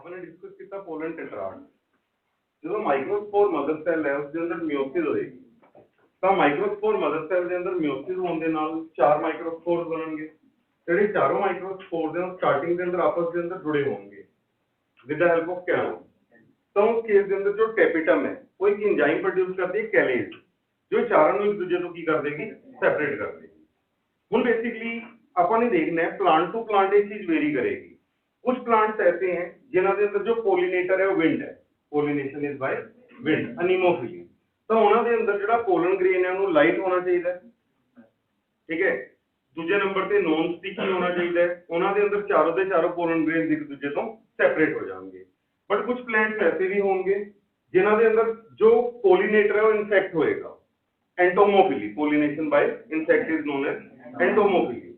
अपने डिस्कस किया pollen tetrad जो माइक्रोस्पोर मदर सेल है उसके अंदर मियोसिस होएगी तो माइक्रोस्पोर मदर सेल के अंदर मियोसिस होने दे नाल चार माइक्रोस्पोर बनणगे ਜਿਹੜੇ चारों माइक्रोस्पोर ਦੇ स्टार्टिंग के अंदर आपस के अंदर जुड़े होंगे with the help of Canon तो उस केस के अंदर जो कैपिटम है वो एक एंजाइम प्रोड्यूस करती है कैलेज जो चारों को एक दूसरे को की कर देगी सेपरेट कर देगी हुन बेसिकली अपन ने देखना है प्लांट टू प्लांट ये चीज वेरी करेगी कुछ प्लांट्स ऐसे हैं जिन्हां दे अंदर जो पोलिनेटर है वो विंड है पोलिनेशन इज बाय विंड अनीमोफिली तो उन्हां दे अंदर जेड़ा पोलन ग्रेन है उन्हें लाइट होना चाहिए ठीक है दूजे नंबर पे नॉन स्टिकी होना चाहिए उन्हां दे अंदर चारों दे चारों पोलन ग्रेन एक दूसरे तो सेपरेट हो जाएंगे बट कुछ प्लांट्स ऐसे भी होंगे जिन्हां दे अंदर जो पोलिनेटर है वो इंसेक्ट होएगा entomophily pollination by insect is known as entomophily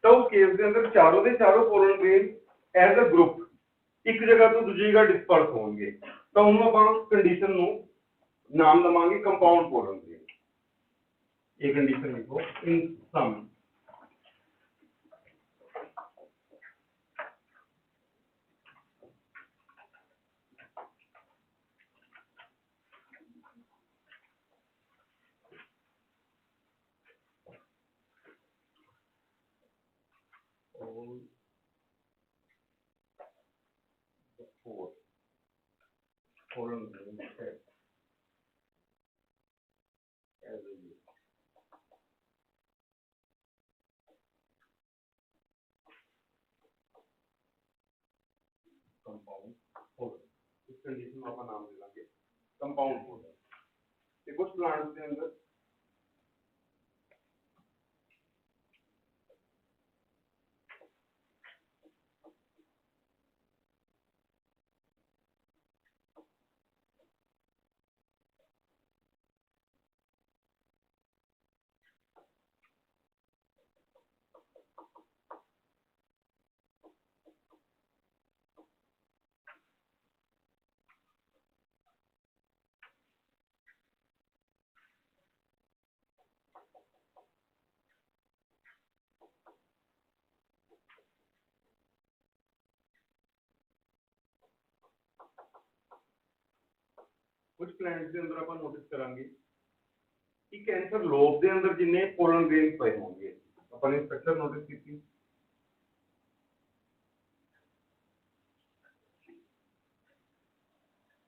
तो उस केस के अंदर चारों दे चारों pollen grain as a group एक जगह तो दूसरी जगह डिस्पर्स होंगे तो उन्होंने अपन कंडीशन नु नाम दवांगे कंपाउंड पोलन ग्रेन ये कंडीशन लिखो इन सम all the four pollen grains set as a unit. Compound pollen. इस कंडीशन में अपन नाम दे देंगे कंपाउंड pollen। ये कुछ प्लांट्स के अंदर कुछ प्लांट्स के अंदर अपन नोटिस करांगे कि कैंसर लोब के अंदर जिन्ने पोलन ग्रेन्स पाए होंगे अपन ने स्ट्रक्चर नोटिस की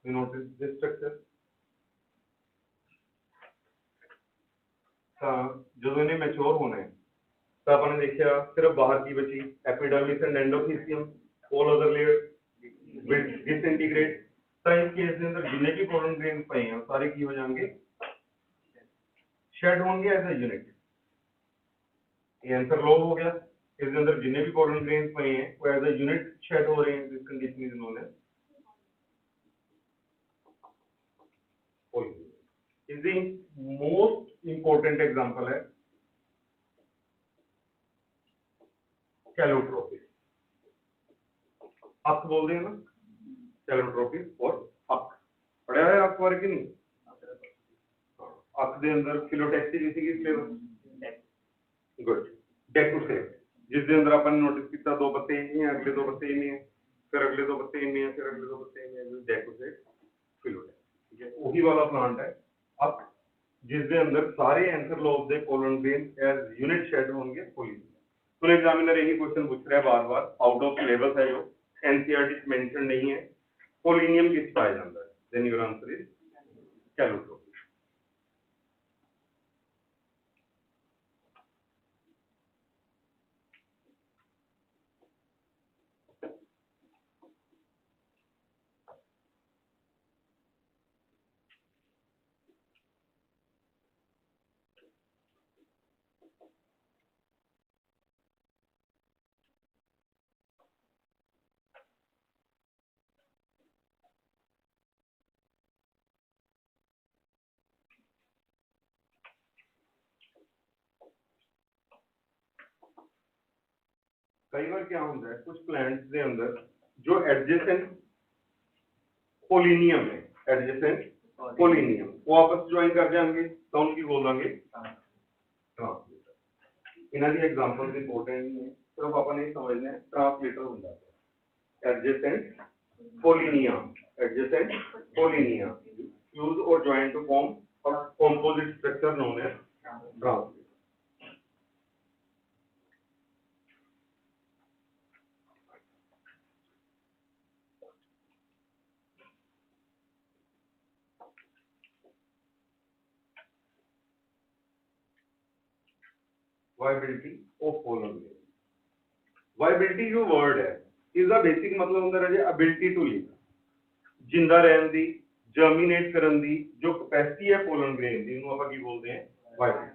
we notice this structure जो इन्हें मैच्योर होना है तो अपन ने देखा सिर्फ बाहर की बची epidermis and endothelium all other layers will disintegrate तो इस केस के अंदर जिन्ने भी पोलन ग्रेन्स पाए हैं सारे की हो जाएंगे शेड होंगे एज अ यूनिट ये आंसर लोब हो गया इसके अंदर जिन्ने भी पोलन ग्रेन्स पाए हैं वो एज अ यूनिट शेड हो रहे हैं this condition is known as is the most important example है कैलोट्रोपिस अक बोल हैं ना कैलोट्रोपिस और अक पढ़ा है अक बारे की नहीं अक दे अंदर फिलोटैक्सी किसी की फ्लेवर गुड डेकुसेट जिस दे अंदर अपन नोटिस किया दो पत्ते ही हैं अगले दो पत्ते ही नहीं है फिर अगले दो पत्ते ही नहीं है फिर अगले दो पत्ते ही नहीं है डेकुसेट फिलोटैक्सी ठीक है वही वाला प्लांट है अब जिसके अंदर सारे आंसर लोब दे pollen grain as unit shed होंगे फुली तो एग्जामिनर यही क्वेश्चन पूछ रहा है बार-बार आउट ऑफ सिलेबस है जो एनसीईआरटी मेंशन नहीं है पोलिनियम किस पाया जाता है then your answer is calotropis कई बार क्या होता है कुछ प्लांट्स के अंदर जो एडजेसेंट पोलिनियम है एडजेसेंट पोलिनियम वो आपस ज्वाइन कर जाएंगे तो उनकी बोलेंगे ट्रांसलेटर इन्हां दी एग्जांपल्स इंपॉर्टेंट नहीं है सिर्फ अपन ये समझना है ट्रांसलेटर होता है adjacent pollinia, adjacent pollinia, fuse or join to form a composite structure known as branch. Viability of pollen grain. Viability जो word है, इसका basic मतलब ਹੁੰਦਾ है ability to live, जिंदा रहने दी, germinate करने दी, जो capacity है pollen grain दी, उन्हें ਆਪਾਂ ਕੀ बोलते हैं viability.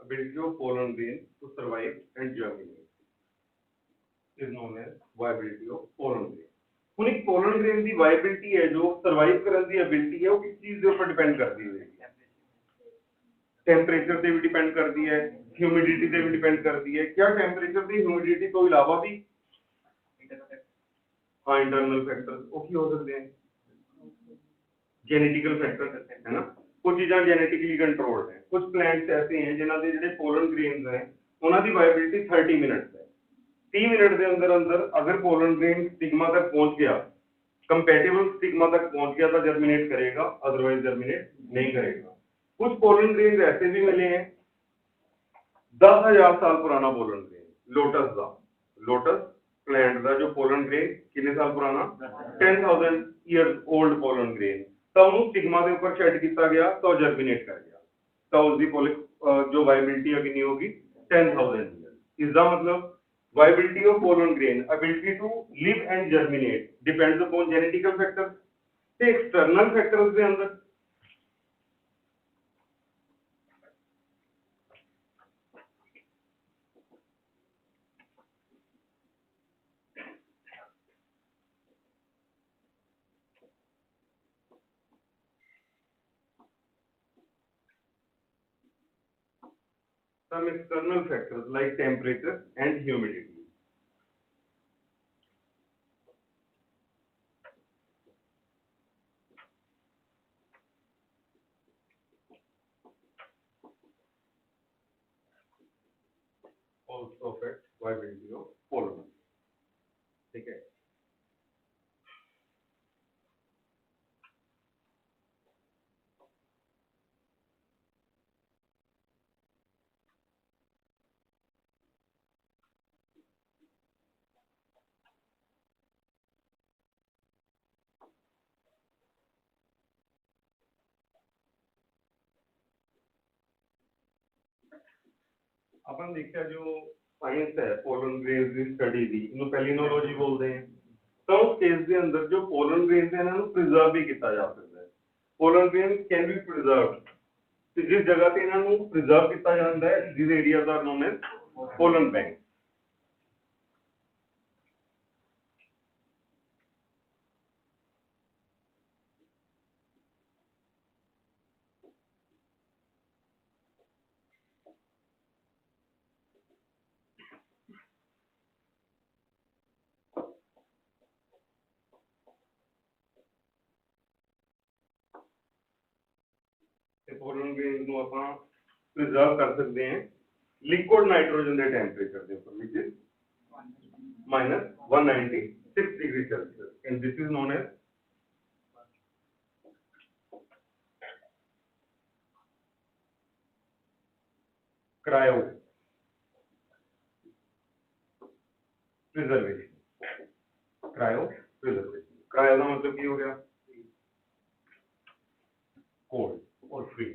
Ability of pollen grain to survive and germinate is known as viability of pollen grain. ਹੁਣ ਇੱਕ pollen grain ਦੀ viability है जो survive ਕਰਨ ਦੀ ability है वो किस चीज ਦੇ ਉੱਪਰ depend ਕਰਦੀ है? टेम्परेचर ਤੇ ਵੀ depend ਕਰਦੀ है, ह्यूमिडिटी ਤੇ भी depend ਕਰਦੀ है। क्या टेम्परेचर ਤੇ ह्यूमिडिटी ਤੋਂ ਇਲਾਵਾ ਵੀ हाँ इंटरनल फैक्टर्स ਉਹ ਕੀ ਹੋ ਸਕਦੇ हैं? जेनेटिकल फैक्टर है ना, कुछ चीज़ें जेनेटिकली कंट्रोल्ड हैं, कुछ प्लांट्स ऐसे हैं जिन्हों के जो पोलन ग्रेन्स हैं उन्होंने वाइबिलिटी 30 मिनट्स है। 30 मिनट के अंदर अंदर अगर पोलन ग्रेन स्टिग्मा तक पहुंच गया, कंपैटिबल स्टिग्मा तक पहुंच गया तो जर्मिनेट करेगा, अदरवाइज जर्मिनेट नहीं करेगा। कुछ पोलन ग्रेन्स ऐसे भी मिले हैं 10,000 साल पुराना पोलन ग्रेन, लोटस का, लोटस प्लांट का जो पोलन ग्रेन कितने साल पुराना 10,000 ईयर्स ओल्ड पोलन ग्रेन, तो उन्होंने स्टिग्मा के ऊपर शेड किया गया तो जर्मिनेट कर गया, तो उसकी जो वाइबिलिटी है कितनी होगी 10,000 ईयर। इसका मतलब viability of pollen grain, ability to live and germinate depends upon genetical factors ते एक्सटर्नल फैक्टर्स के अंदर some external factors like temperature and humidity. Also affect viability of pollen. ठीक है। अपन देखा जो साइंस है पोलन ग्रेन्स की स्टडी दी, इन्हों पेलिनोलॉजी बोलते हैं। तो उस केस के अंदर जो पोलन ग्रेन्स है इन्हों प्रिजर्व भी किया जा सकता है। Pollen grains can be preserve, जिस जगह पे इन्हों प्रिजर्व किया जाता है, this areas are known as pollen bank. Pollen grains ਨੂੰ ਆਪਾਂ प्रिजर्व कर सकते हैं लिक्विड नाइट्रोजन के टेम्परेचर के ऊपर, which is -196 degree celsius, and this is known as cryo preservation. Cryo preservation, cryo का मतलब की हो गया कोल्ड और फ्री।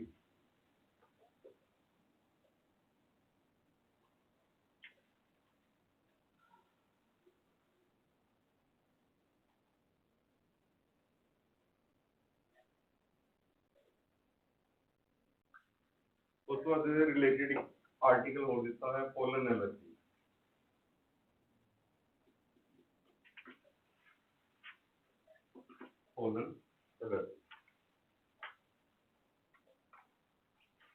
उस बाद रिलेटेड आर्टिकल हो देता है पोलन एलर्जी। पोलन एलर्जी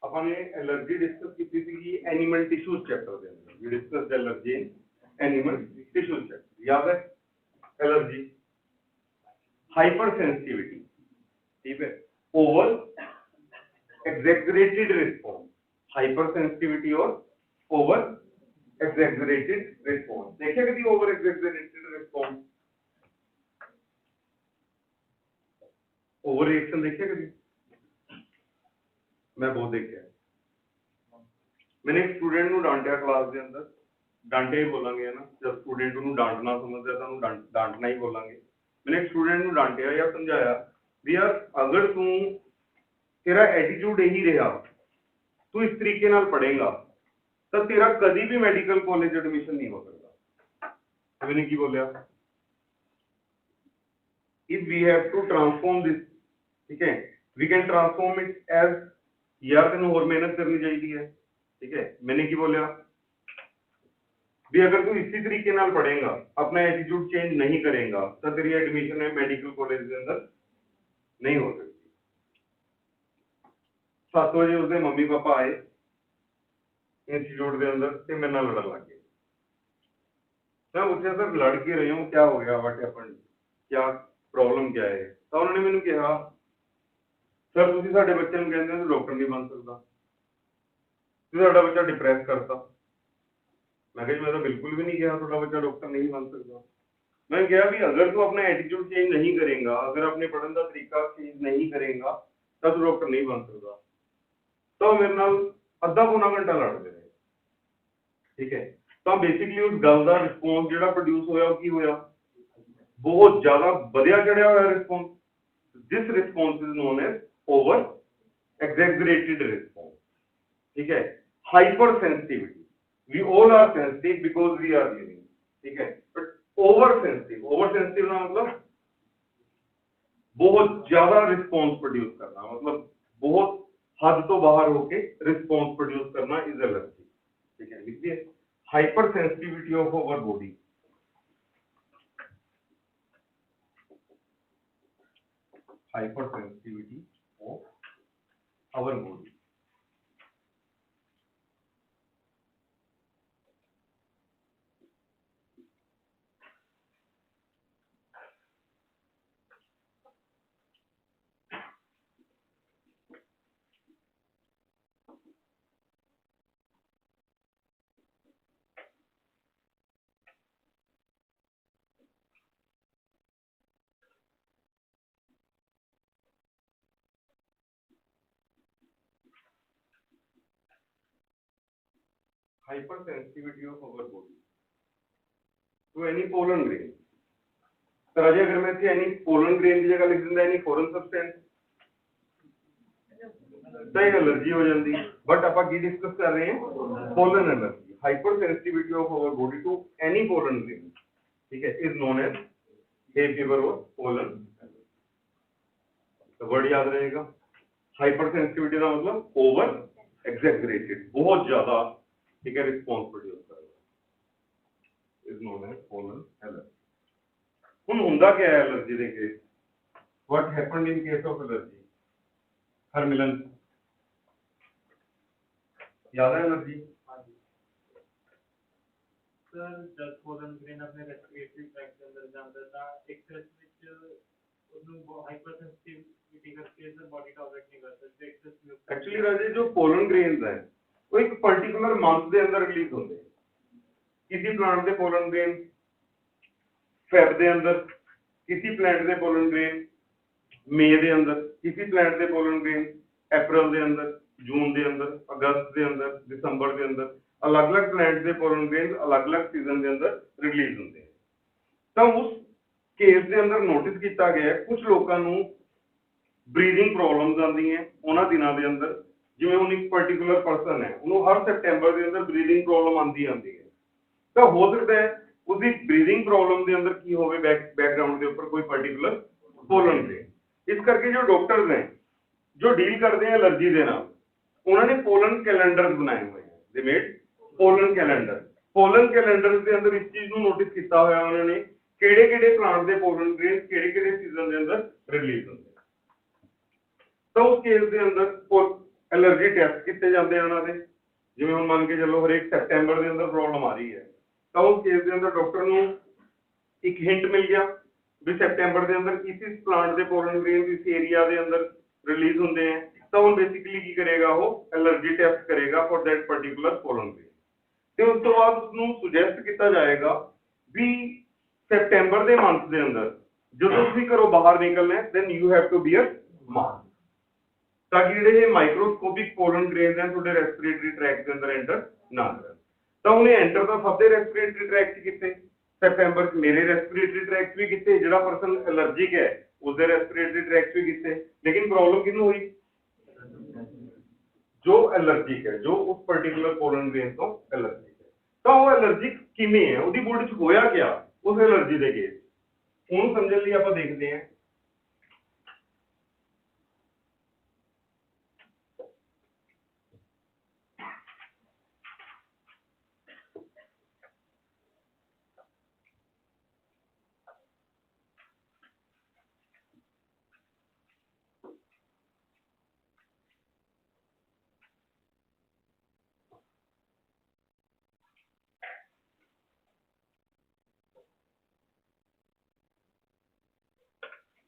अपन ने एलर्जी डिस्कस की थी एनिमल टिश्यूज चैप्टर के अंदर, we discussed allergy in animal tissue check, याद है? एलर्जी, हाइपर सेंसिटिविटी, ठीक है, over exaggerated response, hyper sensitivity और ओवर एग्जैगरेटेड रिस्पॉन्स। देखिए कभी over exaggerated response, over reaction देखिए कभी? मैं बहुत देखिए। मैंने एक स्टूडेंट ਨੂੰ डांटिया क्लास ਦੇ ਅੰਦਰ, डांटे ही बोलांगे है ना, जब स्टूडेंट ਨੂੰ डांटना समझदा ਤਾਂ ਉਹਨੂੰ डांटना ही बोलांगे। मैंने एक स्टूडेंट ਨੂੰ डांटिया या समझाया भी यार अगर तू तेरा एटीट्यूड यही रहा, तू इस तरीके नाल पढ़ेगा तो तेरा कभी भी मेडिकल कॉलेज एडमिशन नहीं हो सकता। मैंने की बोलिया, if we have to transform this, ठीक है, we can transform it as यार तेन और मेहनत करनी चाहिए, ठीक है। मैंने की बोलिया भी अगर तू इसी तरीके नाल पढ़ेगा, अपना एटीट्यूड चेंज नहीं करेगा तो तेरी एडमिशन है मेडिकल कॉलेज के अंदर नहीं हो सकती। 7 बजे उसके मम्मी पापा आए इंस्टीट्यूट के अंदर ते मेरे नाल लड़न लग गए। मैं पूछा सर लड़ के रहे हो, क्या हो गया, व्हाट हैपेंड, क्या प्रॉब्लम क्या है? तो उन्होंने मैंने कहा सर तुसी साडे बच्चे नूं कहंदे हो डॉक्टर नहीं बन सकता, तुसी साडा बच्चा डिप्रेस करता। मैं कहा मैं तो बिल्कुल भी नहीं कहा थोड़ा बच्चा डॉक्टर नहीं बन सकता। मैं कहा भी अगर तू अपना एटीट्यूड चेंज नहीं करेगा, अगर अपने पढ़ने का तरीका चेंज नहीं करेगा तो तू डॉक्टर नहीं बन सकता। तो मेरे नाल अद्धा पौना घंटा लड़ते रहे, ठीक है। तो बेसिकली उस गल का रिस्पॉन्स जो प्रोड्यूस होया की होया, बहुत ज्यादा बढ़िया चढ़िया हुआ response. This response is known as over exaggerated response, ठीक है। Hyper sensitivity, we all are sensitive because we are living, ठीक है, but over sensitive ना मतलब बहुत ज्यादा रिस्पॉन्स प्रोड्यूस करना, मतलब बहुत हद तो बाहर होके रिस्पॉन्स प्रोड्यूस करना इज एलर्जी, ठीक है। लिखिए hyper sensitivity of our body, hyper sensitivity of our body. Hypersensitivity of our body to any pollen grain। तो राजे अगर मैं एनी पोलन ग्रेन की जगह लिख दिंदा एनी फॉरेन सब्सटेंस तो एलर्जी हो जाती। बट आप की डिस्कस कर रहे हैं pollen allergy. Hyper sensitivity of our body to any pollen grain, ठीक है, is known as hay fever और पोलन। तो वर्ड याद रहेगा, हाइपर सेंसिटिविटी का मतलब ओवर एग्जैगरेटेड, बहुत ज्यादा, ठीक है, रिस्पॉन्स प्रोड्यूस करेगा, is known as pollen allergy. ਹੁਣ ਹੁੰਦਾ क्या है एलर्जी ਦੇ case? What happened in case of allergy? Harmilan याद है एलर्जी? सर जब पोलन ग्रेन अपने रेस्पिरेटरी ट्रैक्ट के अंदर ਜਾਂਦਾ ਤਾਂ ਇੱਕ ਤਰ੍ਹਾਂ ਵਿੱਚ ਉਹਨੂੰ ਹਾਈਪਰ सेंसिटिविटी करके सर बॉडी टॉलरेट नहीं कर सकते। एक्चुअली राजे जो पोलन ग्रेन्स है वो एक पर्टिकुलर मंथ के अंदर रिलीज होते हैं। किसी प्लांट के पोलन ग्रेन फेब के अंदर, किसी प्लांट के पोलन ग्रेन मई के अंदर, किसी प्लांट के पोलन ग्रेन अप्रैल के अंदर, जून के अंदर, अगस्त के अंदर, दिसंबर के अंदर, अलग अलग प्लांट के पोलन ग्रेन अलग अलग सीजन के अंदर रिलीज होते हैं। तो उस केस के अंदर नोटिस किया गया कुछ लोगों को ब्रीदिंग प्रॉब्लम्स आती हैं उन्होंने दिनों के अंदर, जिवें हुण एक पर्टिकुलर पर्सन है उन्होंने हर सितंबर के अंदर ब्रीदिंग प्रॉब्लम आती है। तो हो सकता है उसकी ब्रीदिंग प्रॉब्लम के अंदर की होवे बैकग्राउंड के ऊपर कोई पर्टिकुलर पोलन ग्रेन। इस करके जो डॉक्टर्स हैं जो डील करते हैं एलर्जी के नाल, उन्होंने पोलन कैलेंडर्स बनाए हुए हैं, they made pollen calendar. Pollen calendar के अंदर इस चीज को नोटिस किया हुआ उन्होंने किहड़े-किहड़े प्लांट के पोलन ग्रेन किहड़े-किहड़े सीजन के अंदर रिलीज होंगे। तो उस केस के अंदर एलर्जी टेस्ट किए जाते हैं उन्होंने, जिवें हुण मान के चलो हर एक सितंबर के अंदर प्रॉब्लम आ रही है ਤਾਂ ਉਸ ਕੇਸ ਦੇ ਅੰਦਰ ਡਾਕਟਰ ਨੂੰ ਇੱਕ ਹਿੰਟ ਮਿਲ ਗਿਆ ਵੀ ਸੈਪਟੈਂਬਰ ਦੇ ਅੰਦਰ ਇਸ ਪਲਾਂਟ ਦੇ ਪੋਲਨ ਗ੍ਰੇਨ ਇਸ ਏਰੀਆ ਦੇ ਅੰਦਰ ਰਿਲੀਜ਼ ਹੁੰਦੇ ਹੈ ਤਾਂ ਉਹ ਬੇਸਿਕਲੀ ਕੀ ਕਰੇਗਾ ਉਹ ਐਲਰਜੀ ਟੈਸਟ ਕਰੇਗਾ for that particular pollen grain ਤੇ ਉਸ ਤੋਂ ਬਾਅਦ ਉਸ ਨੂੰ ਸੁਜੈਸਟ ਕੀਤਾ ਜਾਏਗਾ ਵੀ ਸੈਪਟੈਂਬਰ ਦੇ ਮੰਥ ਦੇ ਅੰਦਰ ਜਦੋਂ ਤੁਸੀਂ ਘਰੋਂ ਬਾਹਰ ਨਿਕਲਣਾ ਹੈ then you have to bear mask ਤਾਂ ਕਿ ਜਿਹੜੇ ਇਹ ਮਾਈਕਰੋਸਕੋਪਿਕ ਪੋਲਨ ਗ੍ਰੇਨਸ ਹੈ ਤੁਹਾਡੇ ਰੈਸਪੀਰੇਟਰੀ ਟਰੈਕਟ ਦੇ ਅੰਦਰ ਐਂਟਰ ਨਾ ਕਰਨ ਤਾਂ ਉਹਨੇ ਐਂਟਰ ਤਾਂ ਸਭ ਦੇ ਰੈਸਪੀਰੇਟਰੀ ਟਰੈਕਟ ਕੀਤੇ ਸੈਪਟੈਂਬਰ ਚ ਮੇਰੇ ਰੈਸਪੀਰੇਟਰੀ ਟਰੈਕਟ ਵੀ ਕੀਤੇ ਜਿਹੜਾ ਪਰਸਨ ਐਲਰਜਿਕ ਹੈ ਉਸਦੇ ਰੈਸਪੀਰੇਟਰੀ ਟਰੈਕਟ ਵੀ ਕੀਤੇ ਲੇਕਿਨ ਪ੍ਰੋਬਲਮ ਕਿਹਨੂੰ ਹੋਈ ਜੋ ਐਲਰਜਿਕ ਹੈ ਜੋ ਉਸ ਪਾਰਟਿਕੂਲਰ ਪੋਲਨ ਗ੍ਰੇਨ ਤੋਂ ਐਲਰਜਿਕ ਹੈ ਤਾਂ ਉਹ ਐਲਰਜਿਕ ਕਿਵੇਂ ਹੈ ਉਹਦੀ ਬੋਡੀ ਚ ਹੋਇਆ ਕਿਆ ਉਸ ਐਲਰਜੀ ਦੇ ਕੇਸ ਉਹਨੂੰ ਸਮਝਣ ਲਈ ਆਪਾਂ ਦੇਖਦੇ ਹਾਂ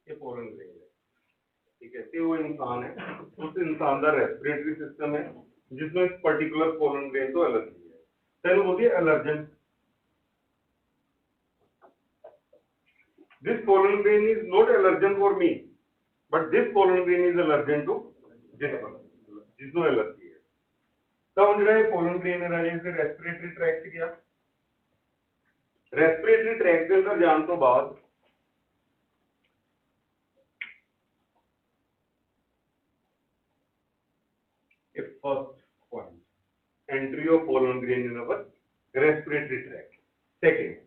ये पोलन ग्रेन है ठीक है तो वो इंसान है उस इंसान का रेस्पिरेटरी सिस्टम है जिसमें इस पर्टिकुलर पोलन ग्रेन तो एलर्जी है देन होती है allergen this pollen grain is not allergen for me but this pollen grain is allergen to this person जिसनो एलर्जी है तो हम जो पोलन ग्रेन है राजे से रेस्पिरेटरी ट्रैक्ट किया रेस्पिरेटरी ट्रैक्ट के अंदर जाने तो बाद a first point entry of pollen grain in our respiratory tract second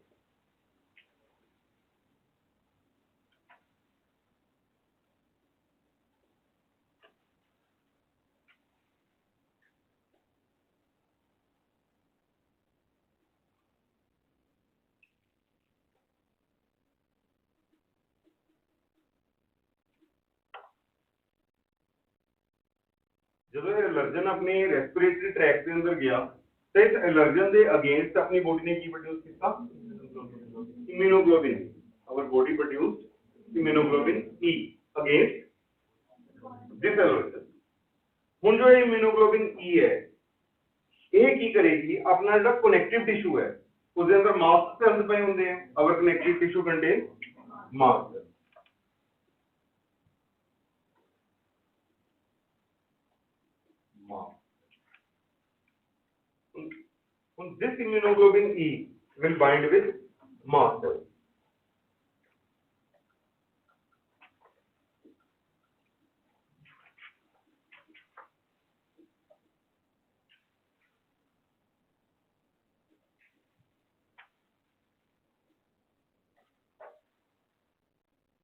ਜਦੋਂ ਇਹ ਐਲਰਜਨ ਆਪਣੇ ਰੈਸਪੀਰੇਟਰੀ ਟਰੈਕਟ ਦੇ ਅੰਦਰ ਗਿਆ ਤੇ ਇਸ ਐਲਰਜਨ ਦੇ ਅਗੇਂਸਟ ਆਪਣੀ ਬੋਡੀ ਨੇ ਕੀ ਪ੍ਰੋਡਿਊਸ ਕੀਤਾ immunoglobulin our body produced immunoglobulin E against this allergen ਹੁਣ ਜੋ ਇਹ ਇਮਿਊਨੋਗਲੋਬਿਨ E ਹੈ ਇਹ ਕੀ ਕਰੇਗੀ ਆਪਣਾ ਜਿਹੜਾ ਕਨੈਕਟਿਵ ਟਿਸ਼ੂ ਹੈ ਉਹਦੇ ਅੰਦਰ ਮਾਸਕ ਸੈਲਸ ਪਏ ਹੁੰਦੇ ਆ our connective tissue contain mask this immunoglobulin E will bind with mast cell.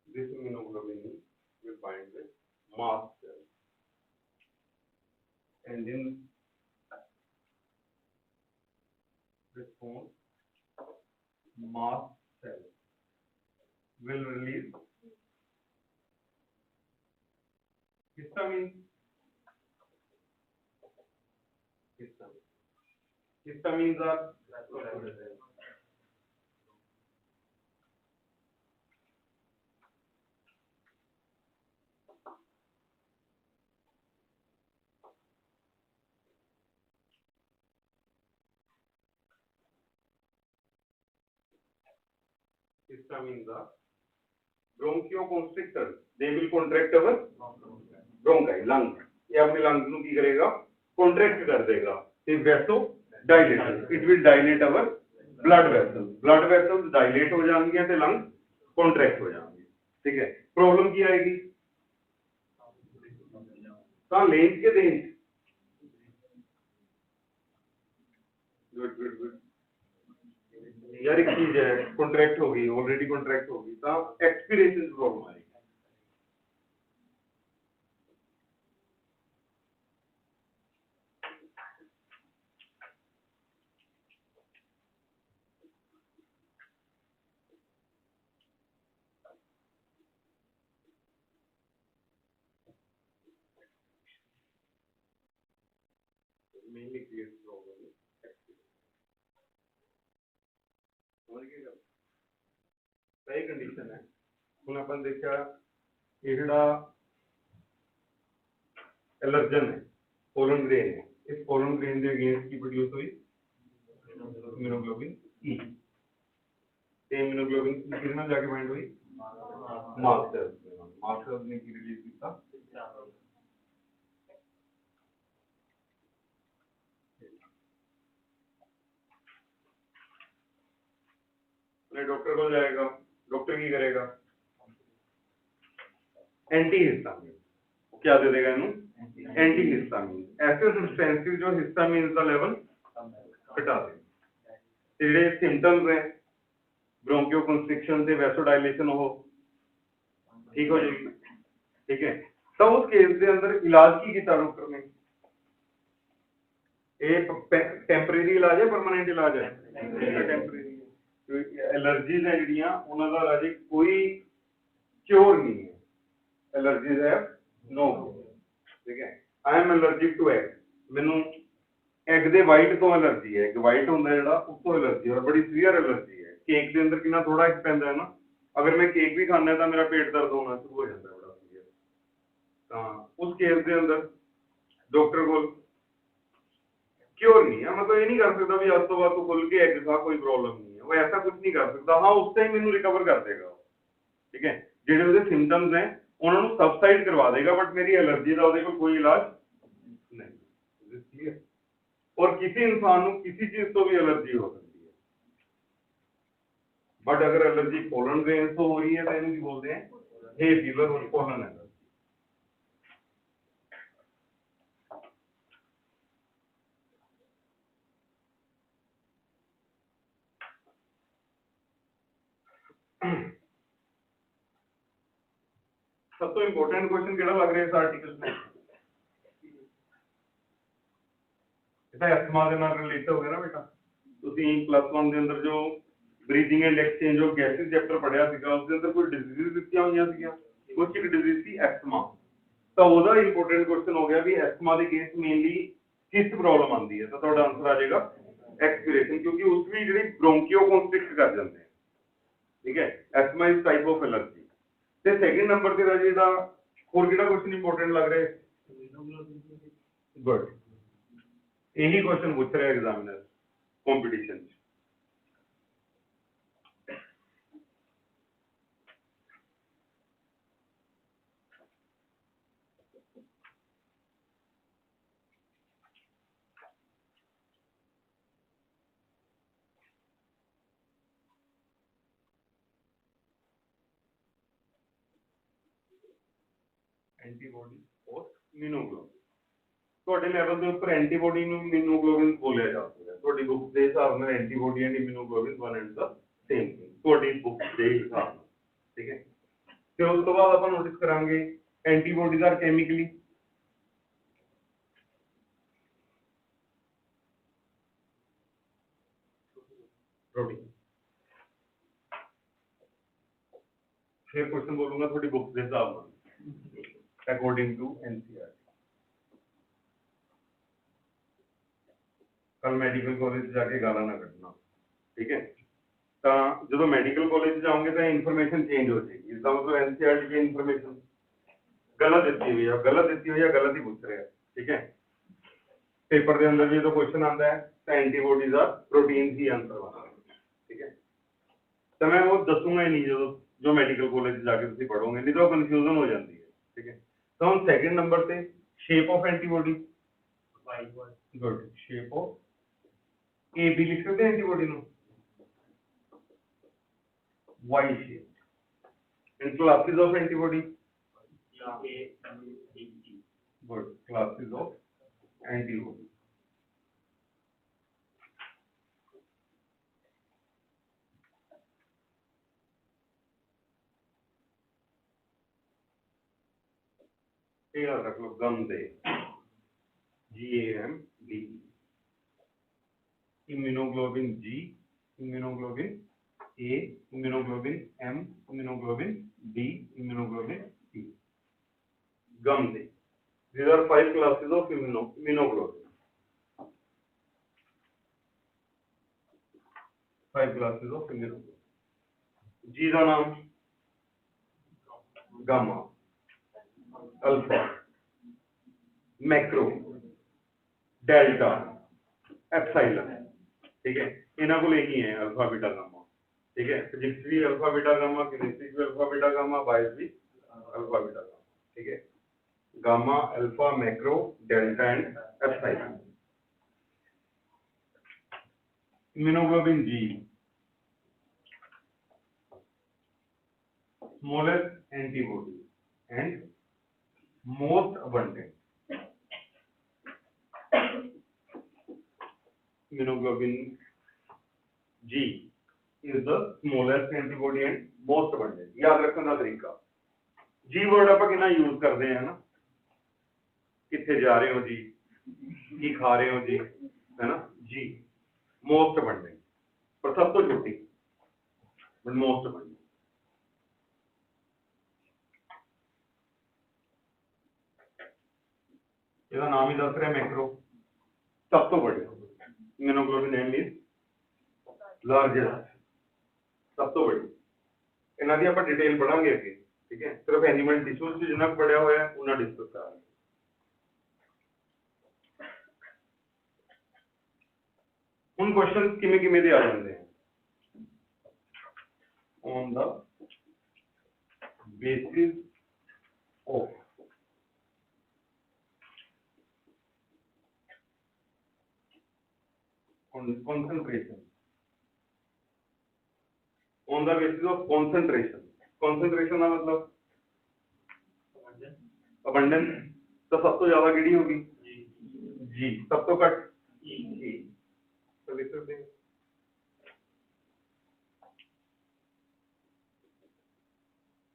This immunoglobulin E will bind with mast cell. And in response, mast cell will release histamine. Histamines are bronchioconstrictors. They will contract our bronchi, lungs. ये अपने lungs ਨੂੰ ਕੀ ਕਰੇਗਾ contract ਕਰ ਦੇਗਾ ਤੇ ਵੈਸੋ dilate it will dilate our blood vessels dilate ਹੋ ਜਾਣਗੀਆਂ ਤੇ lungs contract ਹੋ ਜਾਣਗੇ ਠੀਕ ਹੈ ਪ੍ਰੋਬਲਮ ਕੀ ਆਏਗੀ ਤਾਂ ਲੇਂਜ ਕੇ ਦੇਂਜ गुड यार एक चीज है कॉन्ट्रैक्ट हो गई ऑलरेडी कॉन्ट्रैक्ट हो गई तो एक्सपीरियंस प्रॉब्लम आएगी mainly creates problem सही कंडीशन है। ਹੁਣ ਆਪਾਂ ਨੇ ਦੇਖਿਆ ਇਹ ਜਿਹੜਾ एलर्जन है पोलन ग्रेन है, इस पोलन ग्रेन के अगेंस्ट की प्रोड्यूस हुई इम्यूनोग्लोबिन ई, ते इम्यूनोग्लोबिन ई किसके नाल जाके बाइंड हुई मास्ट सेल्स के नाल। मास्ट सेल्स ने की रिलीज किया डॉक्टर को जाएगा, डॉक्टर की करेगा एंटी हिस्टामिन, क्या दे देगा इन्हें एंटी हिस्टामिन, ऐसे सब्सटेंसेस जो हिस्टामिन का लेवल घटा दे। जेडे सिम्टम्स हैं ब्रोंकियो कंस्ट्रिक्शन से वैसोडाइलेशन हो ठीक हो जाएगी, ठीक है। तो उस केस के अंदर इलाज की किया डॉक्टर ने, टेंपरेरी इलाज है परमानेंट इलाज है टेंपरेरी, एलर्जीज है जिहड़ियां उन्हां दा राजे कोई क्योर नहीं है, एलर्जीज है नो, ठीक है। I am allergic to egg, मैनू एग दे वाइट तो एलर्जी है, एग वाइट होंदा जिहड़ा उस तो एलर्जी और बड़ी सीवियर एलर्जी है। केक दे अंदर कितना थोड़ा एग पैंदा है ना, अगर मैं केक भी खाना तो मेरा पेट दर्द होना शुरू हो जाता है बड़ा सीवियर। तो उस केस के अंदर डॉक्टर को क्योर नहीं है, मतलब ये नहीं कर सकता भी आज तो बाद तो खुल के एग खा कोई प्रॉब्लम नहीं है, वो ऐसा कुछ नहीं कर सकता। हाँ उस टाइम मैनू रिकवर कर देगा, ठीक है, जेडे उसके सिम्टम्स हैं उन्होंने सबसाइड करवा देगा, बट मेरी एलर्जी का उसके कोई इलाज नहीं। और किसी इंसान को किसी चीज तो भी एलर्जी हो सकती है, बट अगर एलर्जी पोलन ग्रेन तो हो रही है तो इन्हें बोलते हैं हे फीवर और पोलन एलर्जी। सब तो इंपोर्टेंट क्वेश्चन केड़ा लग रहा है इस आर्टिकल में, एस्थमा के नाल रिलेट हो गया ना बेटा। तुसीं +1 के अंदर जो breathing and exchange of gases chapter पढ़िया सीगा, उसके अंदर कोई डिजीज दित्तियां होईयां सीगियां, कुछ एक डिजीज सी एस्थमा, तो ओदा इंपोर्टेंट क्वेश्चन हो गया भी एस्थमा के केस मेनली किस प्रॉब्लम आती है, तो ਤੁਹਾਡਾ आंसर आ जाएगा एक्सपीरेशन, क्योंकि उस भी ਜਿਹੜੀ ब्रोंकियो कंस्ट्रिक्ट कर जाते हैं, ठीक है। Asthma is type of allergy. ਤੇ सेकंड नंबर ਤੇ ਰਾਜੀ ਦਾ ਹੋਰ ਕਿਹੜਾ क्वेश्चन इंपोर्टेंट लग रहा है, गुड, यही क्वेश्चन पूछ रहे एग्जामिनर कंपटीशन। एंटीबॉडी और इम्यूनोग्लोबिन, ਤੁਹਾਡੇ ਲੈਵਲ ਦੇ ਉੱਪਰ ਐਂਟੀਬॉडी ਨੂੰ ਇਮਿਊਨੋਗਲੋਬਿਨ ਬੋਲਿਆ ਜਾਂਦਾ ਹੈ। ਤੁਹਾਡੀ ਬੁੱਕ ਦੇ ਹਿਸਾਬ ਨਾਲ antibody and immunoglobulin one and ਦਾ ਸੇਮ ਥਿੰਗ, ਤੁਹਾਡੀ ਬੁੱਕ ਦੇ ਹਿਸਾਬ ਨਾਲ, ਠੀਕ ਹੈ। ਫਿਰ ਉਸ ਤੋਂ ਬਾਅਦ ਆਪਾਂ ਨੋਟਿਸ ਕਰਾਂਗੇ ਐਂਟੀਬॉडीज ਆਰ ਕੈਮੀਕਲੀ प्रोटीन। फिर क्वेश्चन बोलूंगा थोड़ी बुक के हिसाब से अकॉर्डिंग टू एनसीईआरटी। कल मेडिकल कॉलेज जाके गाला ना कटना, ठीक है। तो जो मेडिकल कॉलेज जाओगे तो इन्फॉर्मेशन चेंज हो जाएगी, इसका मतलब एनसीईआरटी की इन्फॉर्मेशन गलत देती हुई है, गलत देती हुई या गलत ही पूछ रहे हैं, ठीक है। पेपर के अंदर भी तो क्वेश्चन आता है तो एंटीबॉडीज आर प्रोटीन ही आंसर बना, ठीक है। तो मैं वो दसूंगा ही नहीं जो मेडिकल कॉलेज जाके तुम पढ़ोगे, नहीं तो कंफ्यूजन हो जाती है, ठीक है। तो हम सेकंड नंबर पे shape of antibody, good, shape of A B लिख सकते हैं antibody no, Y shape. In classes of antibody, good, classes of antibody. याद रख लो गंदे, GAMD, immunoglobin G, immunoglobin A, immunoglobin M, immunoglobin D, immunoglobin T, गंदे। These are 5 classes of immunoglobulin, 5 classes of immunoglobulin। जी का नाम gamma, alpha, macro, delta, epsilon, ठीक है, इन्हों को यही है अल्फा बीटा गामा, ठीक है, फिजिक्स भी अल्फा बीटा गामा, केमिस्ट्री भी अल्फा बीटा गामा, बायो भी अल्फा बीटा गामा, ठीक है, gamma, alpha, macro, delta and epsilon. Immunoglobin G, smallest antibody and most abundant. Immunoglobulin G is the smallest antibody and most abundant. याद रखने का तरीका, G word आप कितना use करते हैं ना, कितने जा रहे हो जी, की खा रहे हो जी, है ना, G most abundant, पर सब तो छोटी, but most abundant. ਇਹਦਾ ਨਾਮ ਹੀ ਦੱਸ ਰਿਹਾ ਮੈਕਰੋ, ਸਭ ਤੋਂ ਵੱਡੇ, ਇਮਿਊਨੋਗਲੋਬਿਨ M is largest, ਸਭ ਤੋਂ ਵੱਡੀ, ਇਹਨਾਂ ਦੀ ਆਪਾਂ ਡਿਟੇਲ ਪੜਾਂਗੇ ਅੱਗੇ, ਠੀਕ ਹੈ, ਸਿਰਫ ਐਨੀਮਲ ਟਿਸ਼ੂਜ਼ ਚ ਜਿੰਨਾ ਪੜਿਆ ਹੋਇਆ ਉਹਨਾਂ ਡਿਸਕਸ ਕਰਾਂਗੇ। ਹੁਣ ਕੁਐਸਚਨ ਕਿਵੇਂ ਕਿਵੇਂ ਦੇ ਆ ਜਾਂਦੇ ਆ, on the basis of concentration, on the basis of concentration, concentration का मतलब abundance, तो सब तो ज्यादा किहड़ी होगी जी, सब तो घट E, तो लिख सकते हैं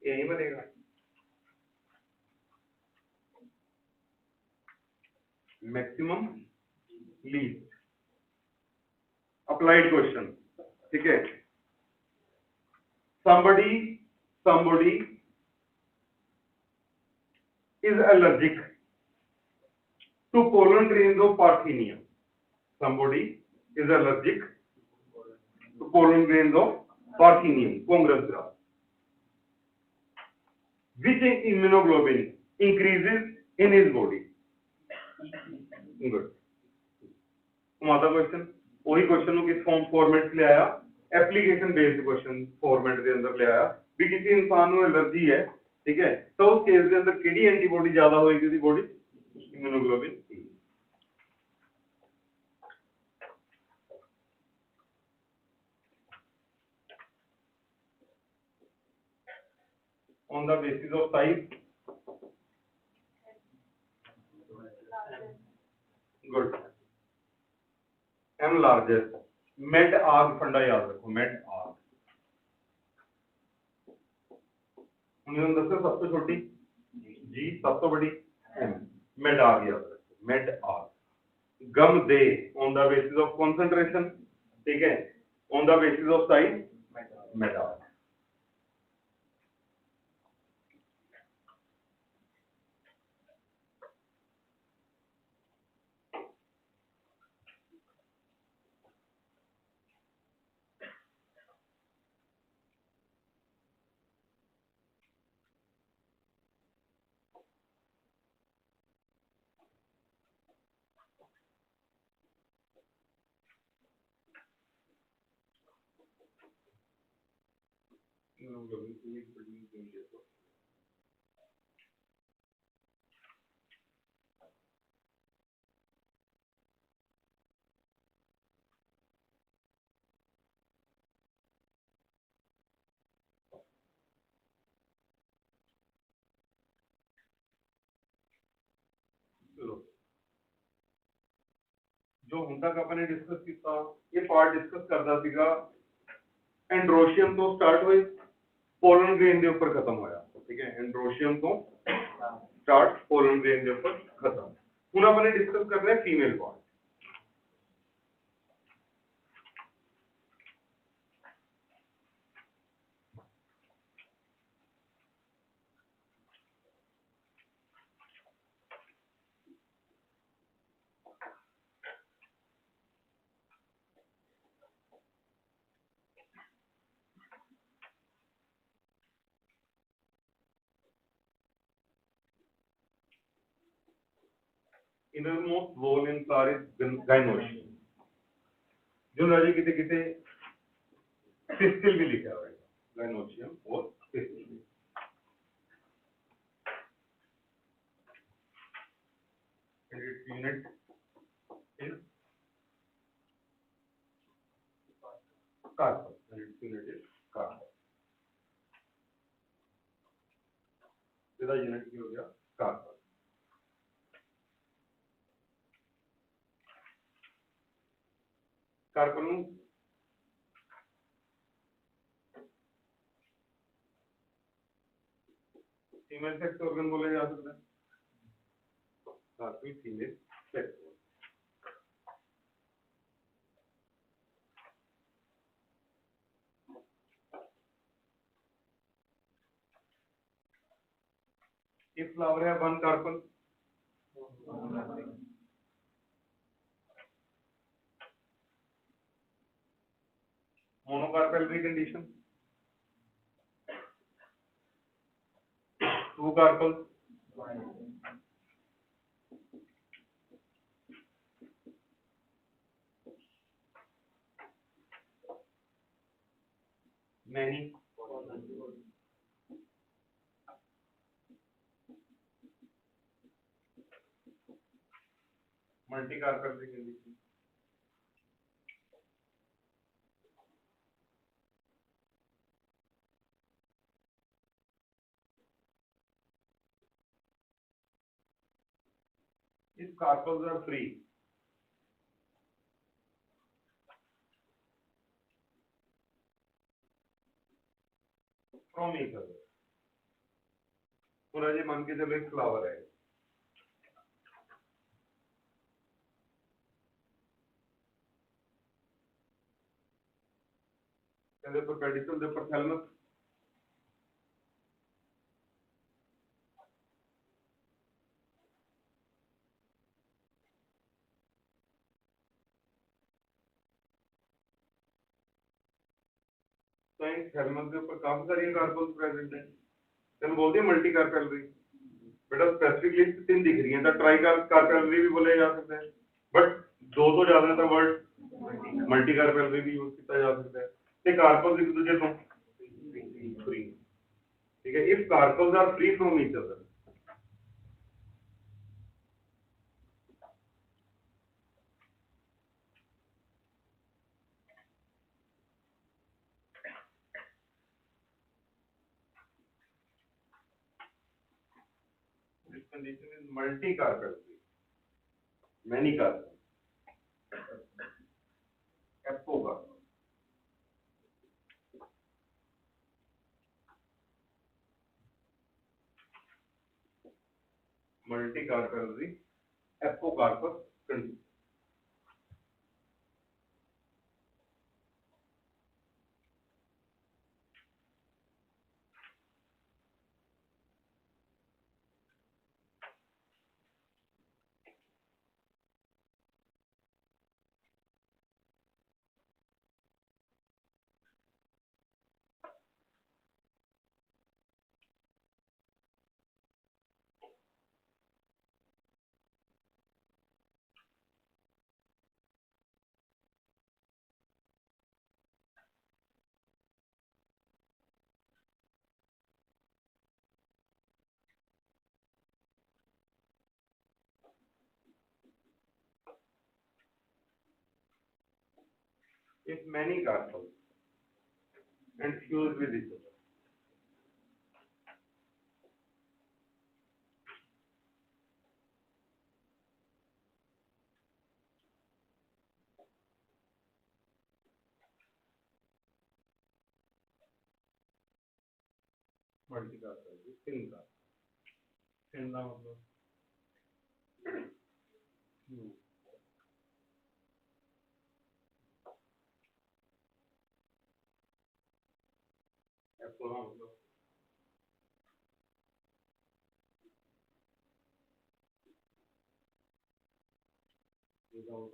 यही बनेगा, मैक्सिमम लीस्ट अप्लाइड क्वेश्चन, ठीक है, somebody is allergic to pollen grains of Parthenium, somebody is allergic to pollen grains of Parthenium, Congress grass, which immunoglobulin increases in his body? Good. हमारा क्वेश्चन वही क्वेश्चन किस format ले आया, application based question format के अंदर ले आया भी किसी इंसान को एलर्जी है, ठीक है, तो उस केस के अंदर केड़ी एंटीबॉडी ज्यादा होएगी उसकी body, immunoglobulin E. On the basis of size, good, M largest, med arg फंडा याद रखो, med arg, उन्होंने दसो सब तो छोटी जी, सब तो बड़ी M, med arg याद रखो, med arg, gum they on the basis of concentration, ठीक है, on the basis of size, med arg. जो ਹੁਣ तक अपन ने डिस्कस किया, ये पार्ट डिस्कस करता सीगा एंड्रोशियम तो स्टार्ट हुए पोलन ग्रेन के ऊपर खत्म होया, ठीक है, एंड्रोशियम तो स्टार्ट पोलन ग्रेन के ऊपर खत्म, ਹੁਣ अपन ने डिस्कस करना है female part. innermost wall in car is gynoecium. जो राजी किते किते सिस्टिल भी लिखा हुआ है, gynoecium और सिस्टिल. And its unit is carpus. And its unit is carpus. इसका यूनिट क्या हो गया? कार्पस. कार्पन ਨੂੰ फीमेल सेक्स ऑर्गन बोला जा सकता है. Carpel female sex. if flower have one carpel, monocarpellary condition, two carpels, many, multicarpellary condition. If carpels are free, from each other, पूरा जी मान के चलो एक फ्लावर है, ਇਹਦੇ ਪਰ ਪੈਡੀਕਲ ਦੇ ਉੱਪਰ ਥੈਲਮਸ, तो इन थैलमस के ऊपर काफी सारी कार्पल्स प्रेजेंट है. हम बोलते हैं मल्टी कार्पेलरी. बेटा स्पेसिफिकली तीन दिख रही हैं, तो ट्राई कार्पेलरी भी बोले जा सकते हैं, बट दो तो ज्यादा था वर्ड मल्टी कार्पेलरी भी यूज किया जा सकता है. ते कार्पल्स एक दूसरे तो फ्री. ठीक है. If carpels are free from each other, this condition is multi carpellary, many carpels, apocarpal. Multi carpellary apocarpus condition. If many carpels and fuse with each other, multi carpellary thin carpel. Thin का मतलब Apple का मतलब without.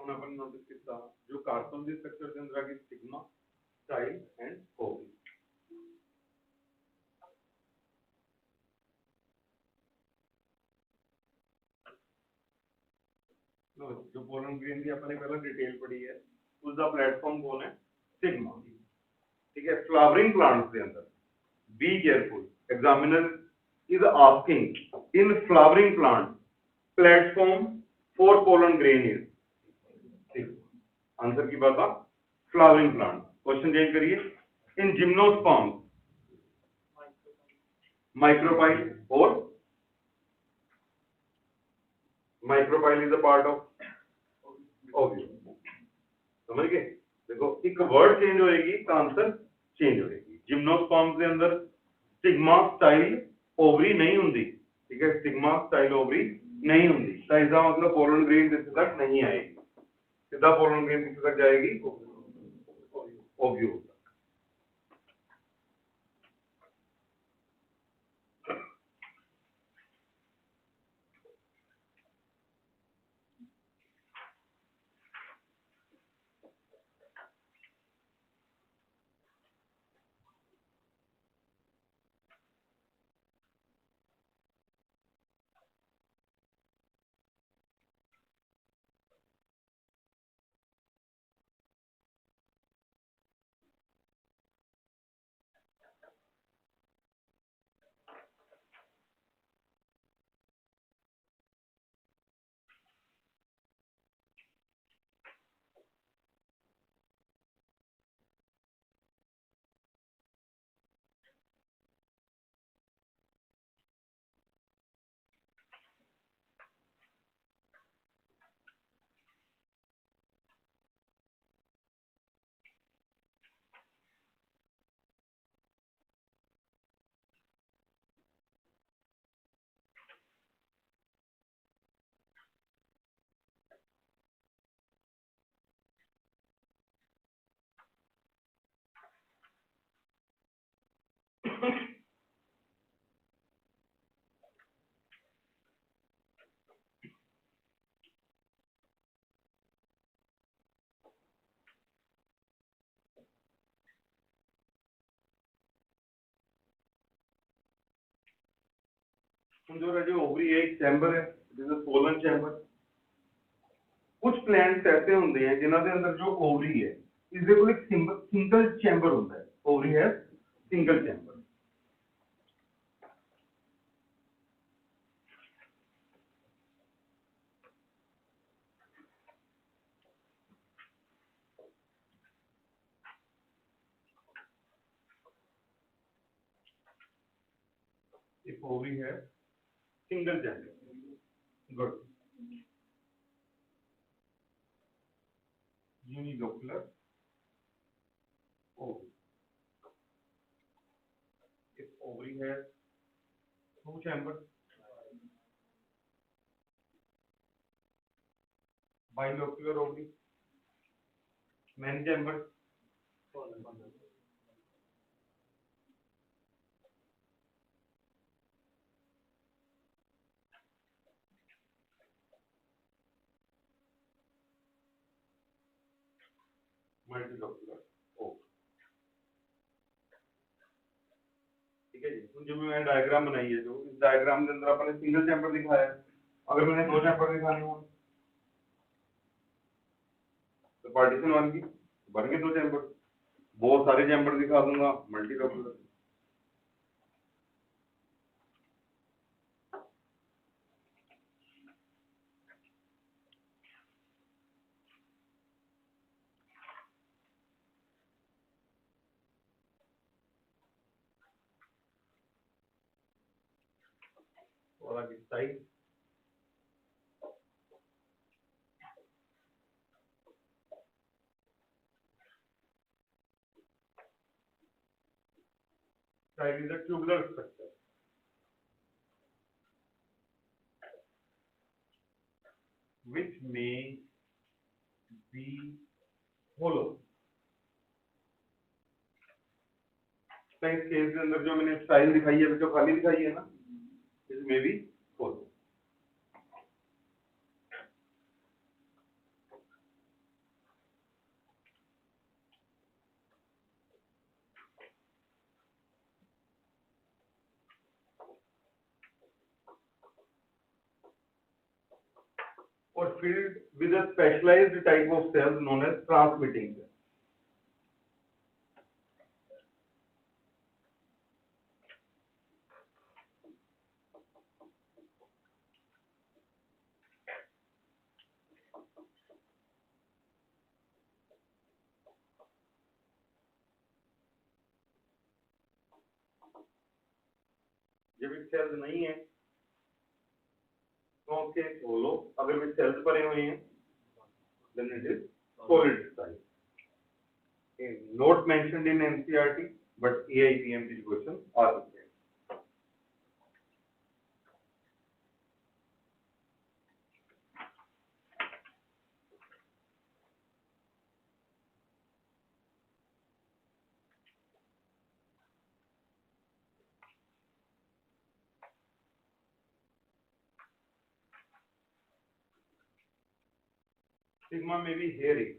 ਹੁਣ ਆਪਾਂ notice ਕੀਤਾ ਜੋ carbon ਦੇ structure ਦੇ ਅੰਦਰ ਆ ਗਈ ਸਿਗਮਾ ਸਟਾइल एंड ओवी लो जो पोलन ग्रेन की अपने पहले डिटेल पढ़ी है उसका प्लेटफॉर्म कौन है सिग्मा ठीक है फ्लावरिंग प्लांट्स के अंदर be careful examiner is asking in flowering plant platform for pollen grain is answer की बात फ्लावरिंग प्लांट क्वेश्चन चेंज करिए इन जिम्नोस्पर्म माइक्रोपाइल और micropyle is a part of ovule समझ गए देखो एक वर्ड चेंज होएगी तो आंसर चेंज होएगी जिम्नोस्पर्म के अंदर स्टिग्मा स्टाइल ओवरी नहीं होंगी ठीक है स्टिग्मा स्टाइल ओवरी नहीं होंगी तो इसका मतलब पोलन ग्रेन जिस तक नहीं आएगी सीधा पोलन ग्रेन किस तक जाएगी ओव्यूल जो जो ओवरी है एक चैम्बर है जिसे पोलन चैम्बर कुछ प्लांट्स ऐसे होंगे हैं जिन्हों के अंदर जो ओवरी है इसके कोल एक सिंगल चैम्बर होता है ओवरी है सिंगल चैम्बर एक ओवरी है single chamber good unilocular ovary एक ओवरी है two chamber bilocular ovary many chamber multilocular ovary ठीक है जी जो मैंने डायग्राम बनाई है जो इस डायग्राम के अंदर अपने सिंगल चैम्बर दिखाया है अगर मैंने दो चैम्बर दिखाने हो तो पार्टीशन वन की बन गए दो चैम्बर बहुत सारे चैम्बर दिखा दूंगा मल्टीलोकुलर वाला की size size is a tubular structure which may be hollow तो इस केस के अंदर जो मैंने स्टाइल दिखाई है जो खाली दिखाई है ना इसमें भी hollow or filled with a specialized type of cells known as transmitting cells. जब ये सेल्स नहीं है तो उसके होलो, अगर वे सेल्स भरे हुए हैं then it is solid type. Not mentioned in NCERT, but AIPM these questions are there. Sigma may be hairy.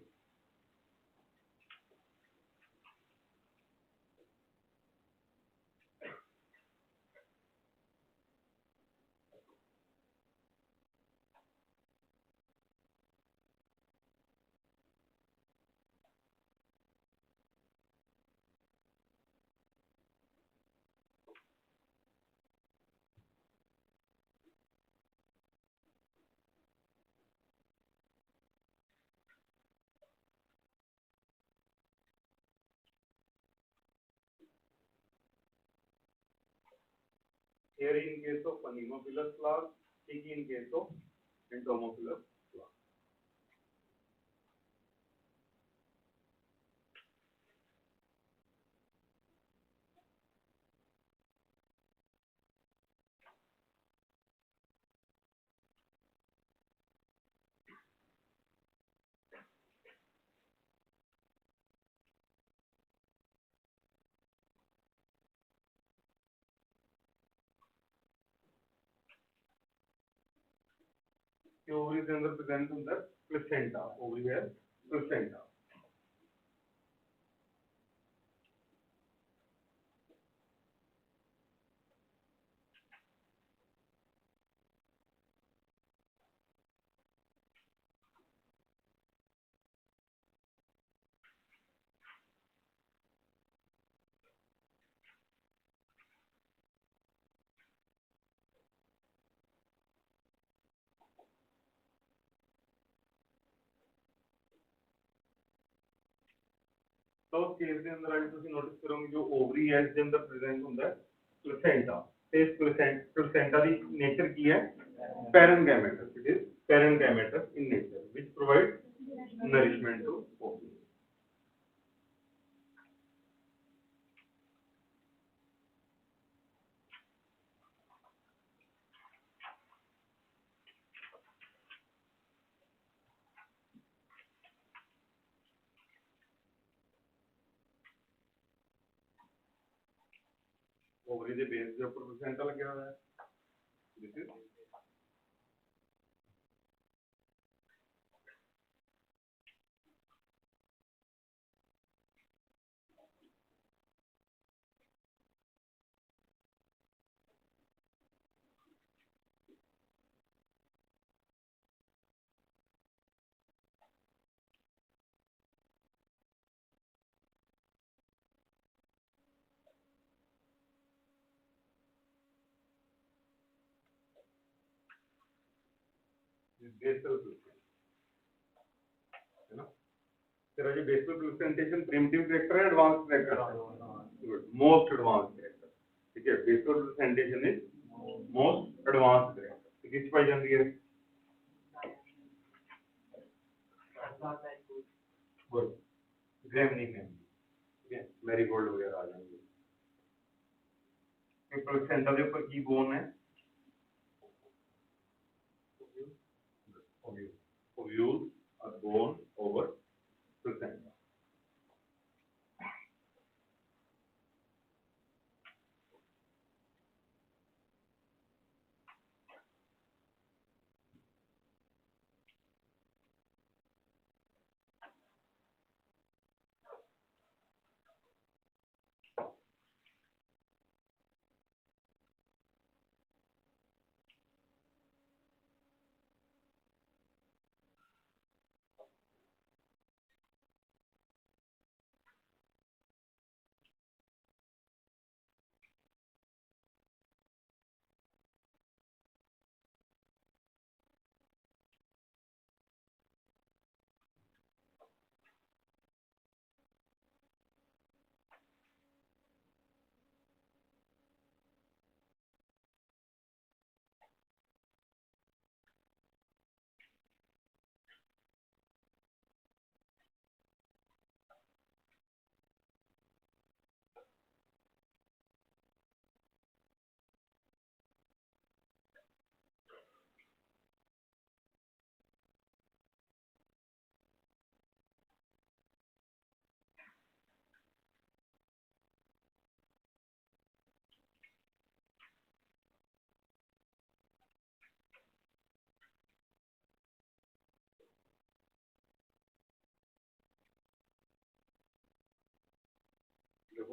Hairy in case of Pneumopilus class, sticky in case of Entomophilus class. Ovary के अंदर present होता है placenta. Ovary है placenta. तो उस case के अंदर आज तुम नोटिस करोगे जो ओवरी है इसके अंदर प्रेजेंट होता है प्लेसेंटा ते इस प्लेसेंटा दी नेचर की है parenchymatous. It is parenchymatous in nature which provide nourishment to ovary. Ovary दे बेस के ऊपर प्लेसेंटा लगा हुआ है. दिस इज बेसल प्लेसेंटा है ना. तेरा जो बेसल प्लेसेंटेशन प्रिमिटिव कैरेक्टर है एडवांस कैरेक्टर है. गुड. Most advance character. ठीक है. Basal placentation is most advance character. किस पाई जाती है? गुड. Gramineae family. ठीक है. मैरीगोल्ड वगैरह आ जाएंगे. प्लेसेंटा के ऊपर की बोन है ovule are born over placenta.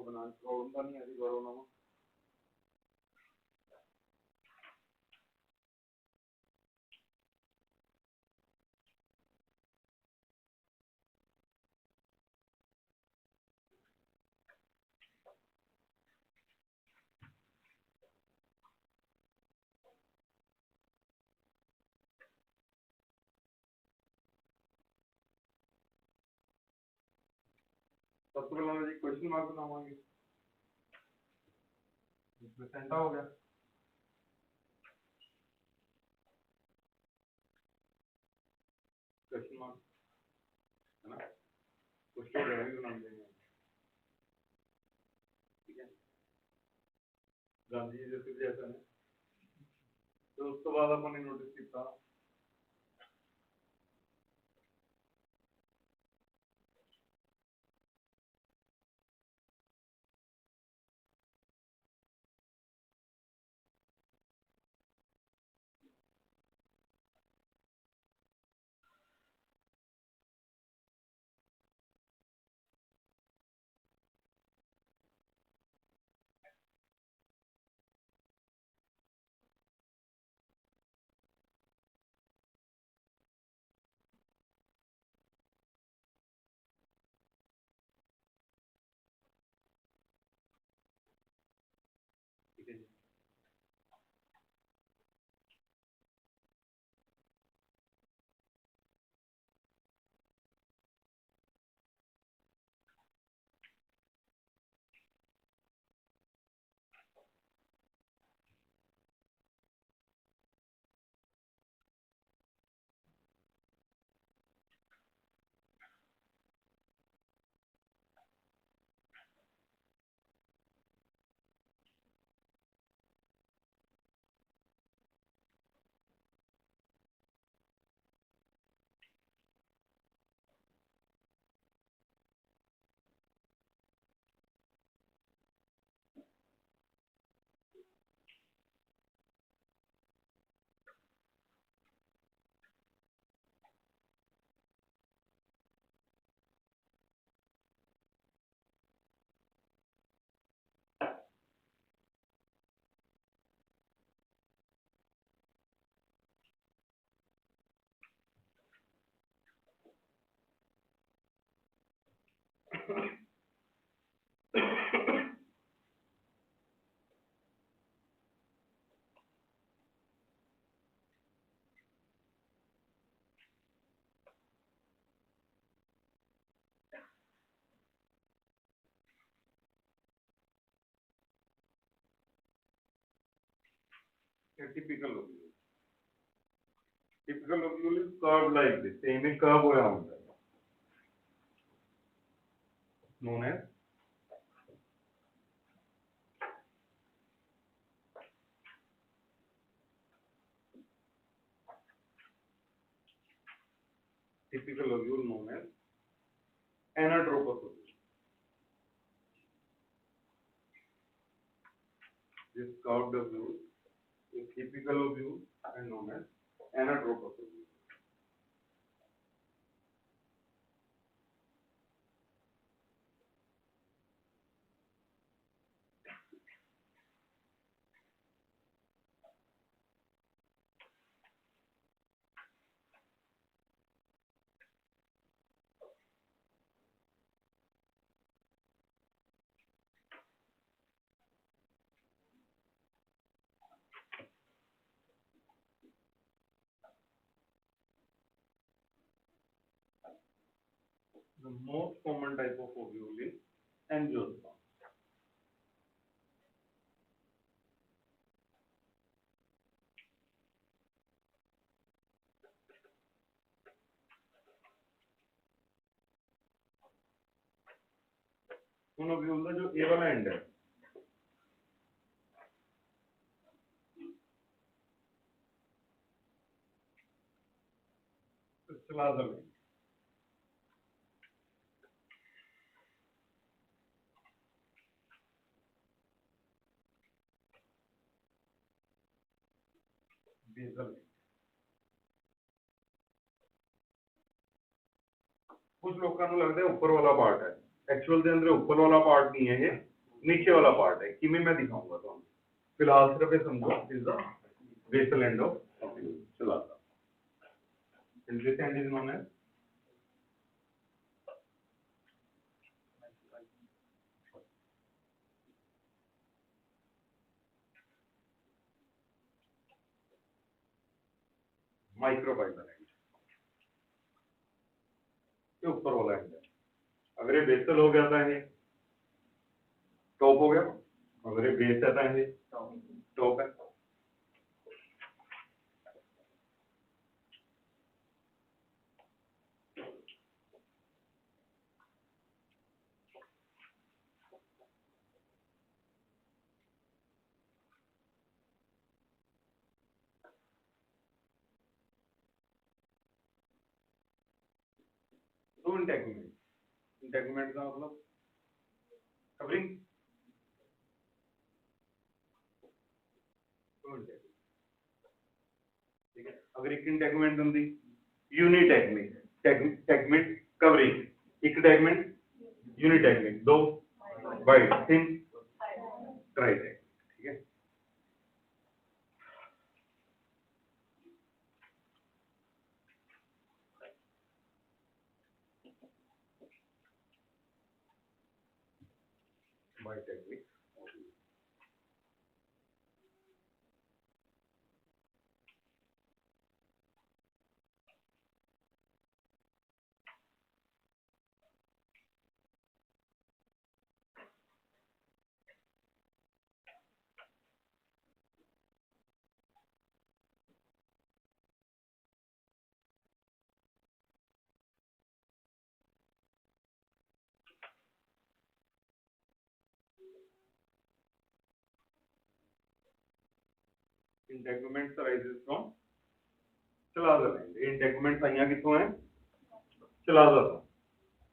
इसको बनाने प्रॉब्लम तो नहीं आती दोबारा बनाऊँ सबसे पहले जी क्वेश्चन मार्क बनावांगे इसमें सेंटा हो गया क्वेश्चन मार्क है ना कुछ तो भी बना देंगे ठीक है गांधी जी जैसे भी ऐसा है तो उस तो बाद अपन ने नोटिस किया ठीक है जी typical lobule typical lobule is curved like this same ही कर्व होया होता है known as typical lobule known as anatropous lobule this curved lobule is typical lobule and known as anatropous lobule the most common type of lobule is angiosperm उन lobule का जो A वाला and है crystallizal end basal end कुछ लोगों को लगता है ऊपर वाला पार्ट है एक्चुअल के अंदर ऊपर वाला पार्ट नहीं है ये नीचे वाला पार्ट है कि मैं दिखाऊंगा तो फिलहाल सिर्फ ये समझो is the basal end of चलाता and this end is known as microfibre end ये ऊपर वाला एंड है अगर ये बेसल हो गया था ये टॉप हो गया अगर ये बेस है तो ये टॉप है तो इंटेगुमेंट का मतलब कवरिंग ठीक है अगर एक इंटेगुमेंट होंदी यूनिटैगमेंट टैगमेंट कवरिंग एक टैगमेंट यूनिटैगमेंट दो वाइड थिन ट्राइटैग ठीक है बाइटैगमिक integuments arises from chalaza line integuments आईया कितों है चलाजा तो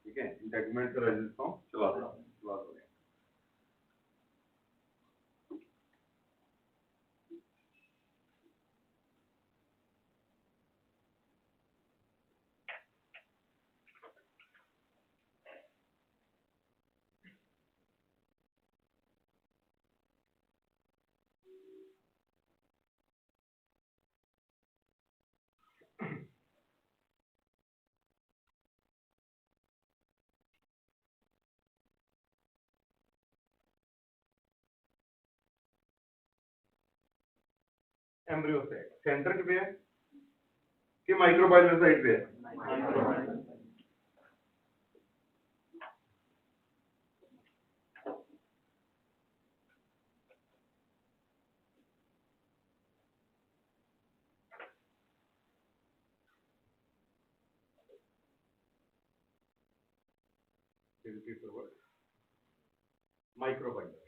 ठीक है integuments arises from chalaza embryo से सेंटर पे है कि माइक्रोबाइलर साइड पे है माइक्रोबाइलर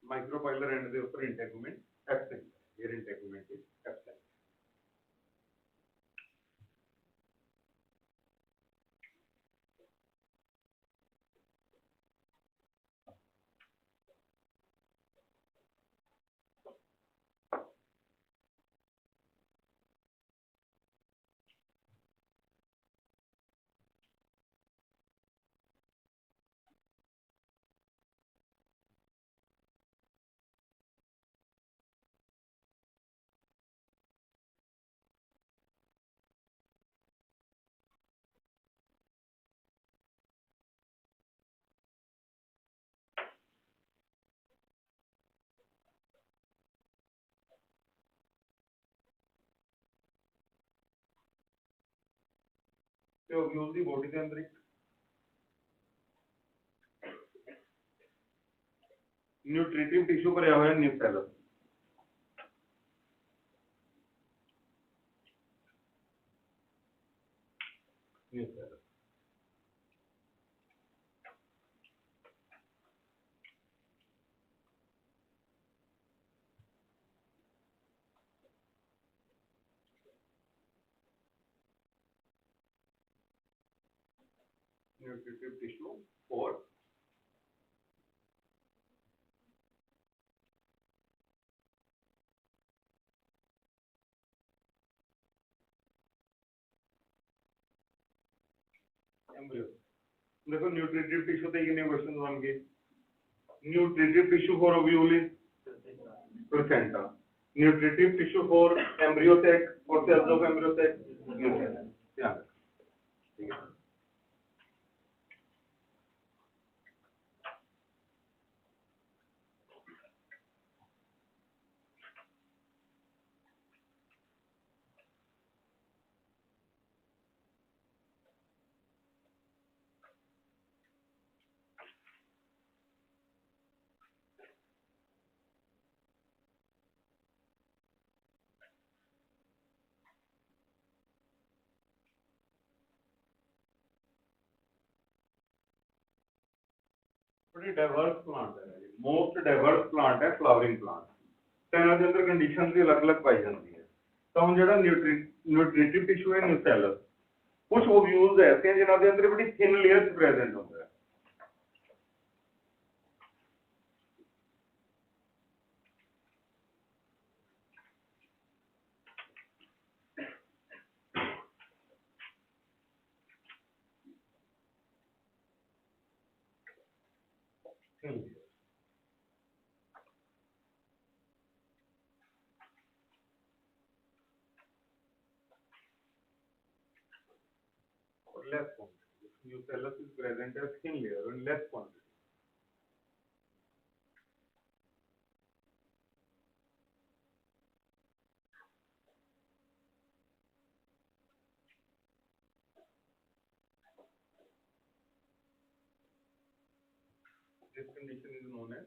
माइक्रोबाइलर एंड दे ऊपर integument absent here integument is absent ਤੇ ਓਵਿਊਲ ਦੀ ਬੋਡੀ ਦੇ ਅੰਦਰ ਇੱਕ ਨਿਊਟ੍ਰੀਟਿਵ ਟਿਸ਼ੂ ਭਰਿਆ ਹੋਇਆ nucellus nucellus nutritive tissue for embryo। देखो न्यूट्रिटिव टिश्यू ते कितने क्वेश्चन बन गए। Nutritive tissue for ovule is placenta, nutritive tissue for embryo sac और cells of embryo sac nucleus. ध्यान रखो, ठीक है। बड़ी डाइवर्स प्लांट है, मोस्ट डाइवर्स प्लांट है फ्लावरिंग प्लांट। तो इन्हां दे अंदर कंडीशन भी अलग-अलग पाई जाती है। तो हम जेड़ा न्यूट्रिटिव टिश्यू है न्यूसेलस, कुछ ओव्यूल्स ऐसे हैं जिन्हां दे अंदर बड़ी थिन लेयर्स प्रेजेंट होता है। Less quantity. Nucellus is present as thin layer in less quantity. This condition is known as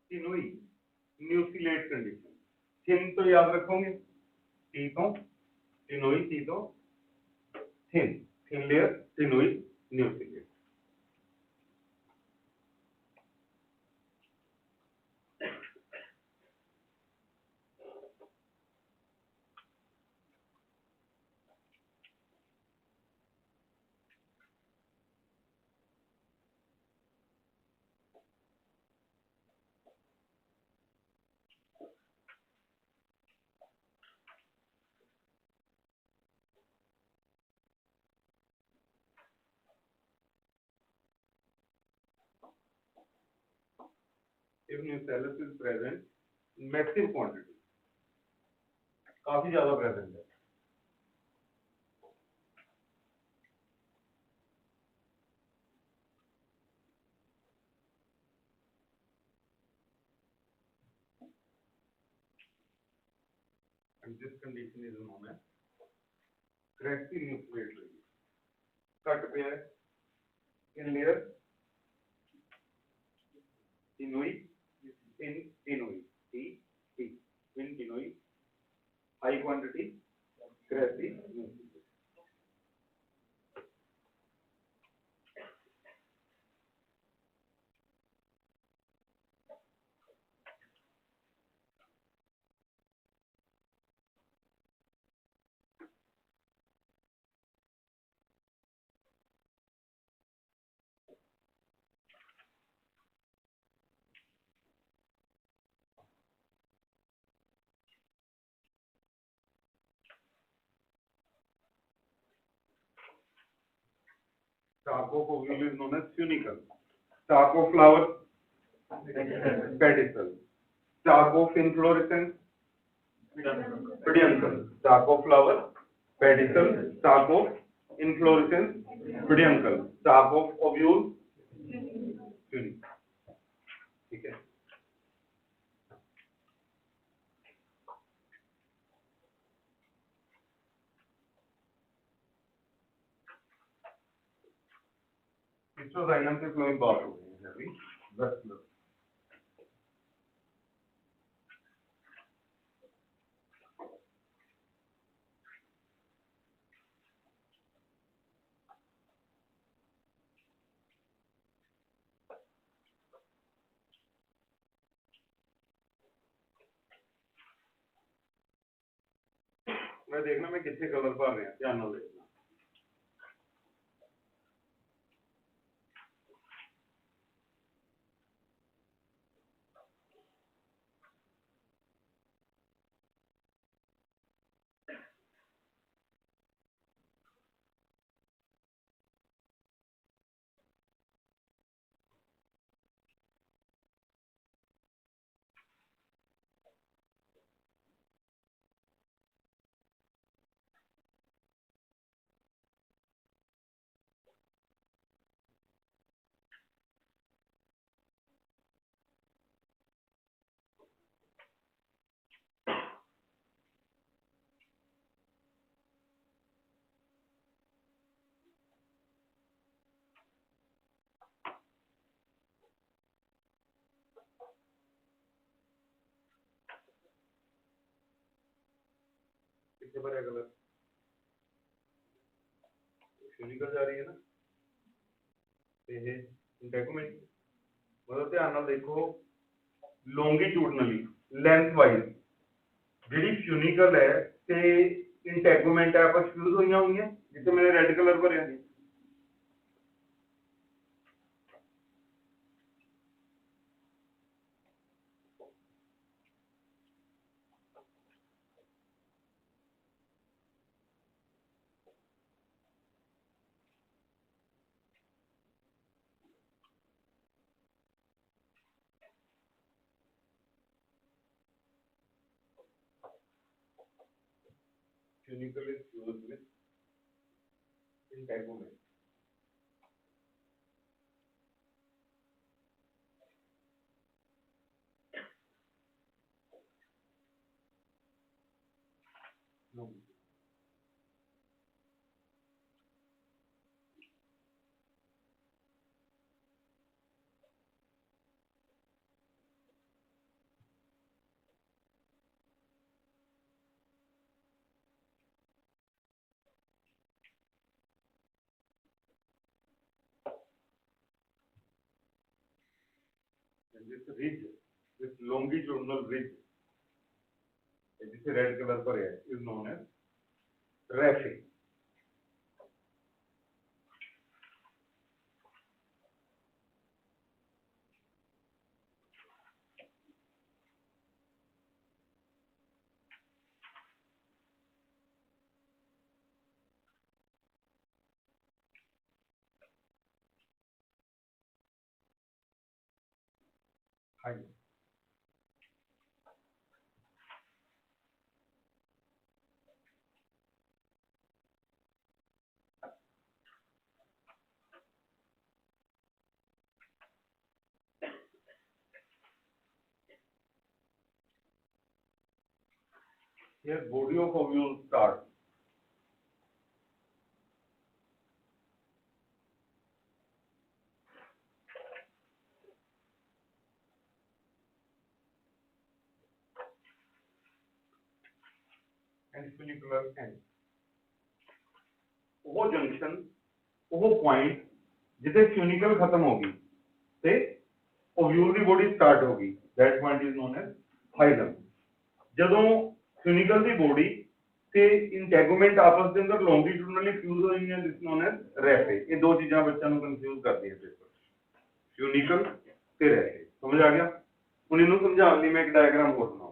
thinnoid nucleate condition. Thin तो याद रखोगे, T तो thinnoid, T तो thin layer, thinnoid nucleate. If nucellus is present in massive quantity, काफी ज्यादा present है, and this condition is known as Crespi nucleate release. Cut pair in layer thinnoid, thinnoid, thinnoid, high quantity Crespi nucleate. Stalk of ovule is known as funicle. Stalk of flower, pedicel. Stalk of inflorescence, peduncle. Stalk of flower, pedicel. Stalk of inflorescence, peduncle. Stalk of ovule, funicle. ठीक है। Cystoxylem से flowing बात हो गई है अभी, बस लो। मैं देखना मैं कितने कलर भर रहे हैं, ध्यान ਨਾਲ देखना। कितने भरा कलर क्यूनिकल जा रही है ना ये इंटेगुमेंट मतलब ध्यान नाल देखो लॉन्गिट्यूडनली लेंथ वाइज ਜਿਹੜੀ ਫਿਊਨਿਕਲ ਹੈ ਤੇ ਇੰਟੈਗੂਮੈਂਟ ਹੈ ਆਪਸ ਫਿਊਜ਼ ਹੋਈਆਂ ਹੋਈਆਂ ਜਿੱਥੇ ਮੈंने ਰੈੱਡ ਕਲਰ ਭਰਿਆ ਸੀ funicle is fused with integument and this ridge this longitudinal ridge जिसे रेड कलर पर है is known as raphe हाँ जी here body of ovule start and follicular end ਉਹ ਜੰਕਸ਼ਨ ਉਹ ਪੁਆਇੰਟ ਜਿੱਥੇ ਫਿਊਨਿਕਲ ਖਤਮ ਹੋ ਗਈ ਤੇ ਓਵਿਊਲ ਦੀ ਬੋਡੀ ਸਟਾਰਟ ਹੋ ਗਈ that point is known as phylum ਜਦੋਂ ਫਿਊਨਿਕਲ ਦੀ ਬੋਡੀ ਤੇ ਇੰਟੈਗੂਮੈਂਟ ਆਪਸ ਦੇ ਅੰਦਰ ਲੌਂਗੀਟਿਊਡਨਲੀ ਫਿਊਜ਼ ਹੋਈਆਂ ਦਿਸ ਨੋਨ ਐਜ਼ ਰੈਫੇ ਇਹ ਦੋ ਚੀਜ਼ਾਂ ਬੱਚਿਆਂ ਨੂੰ ਕਨਫਿਊਜ਼ ਕਰਦੀਆਂ ਪੇਪਰ ਫਿਊਨਿਕਲ ਤੇ ਰੈਫੇ ਸਮਝ ਆ ਗਿਆ ਹੁਣ ਇਹਨੂੰ ਸਮਝਾਉਣ ਲਈ ਮੈਂ ਇੱਕ ਡਾਇਗਰਾਮ ਹੋਰ ਬਣਾਉਂਗਾ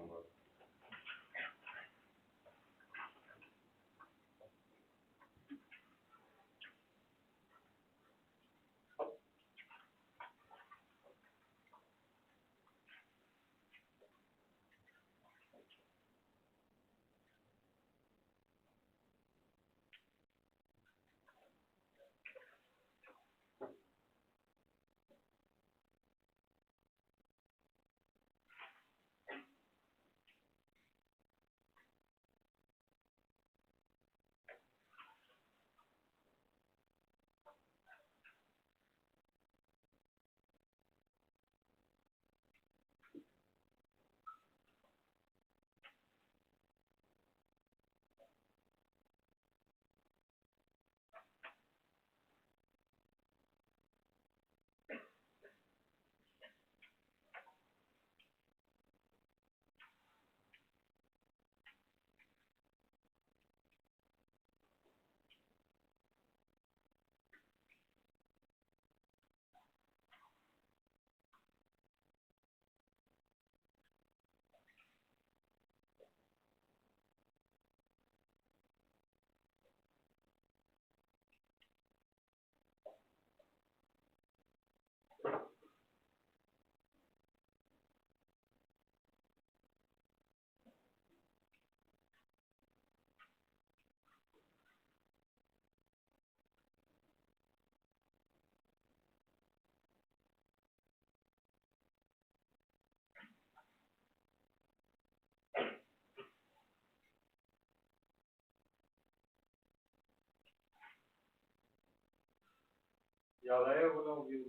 याद आया बोला ओव्यूल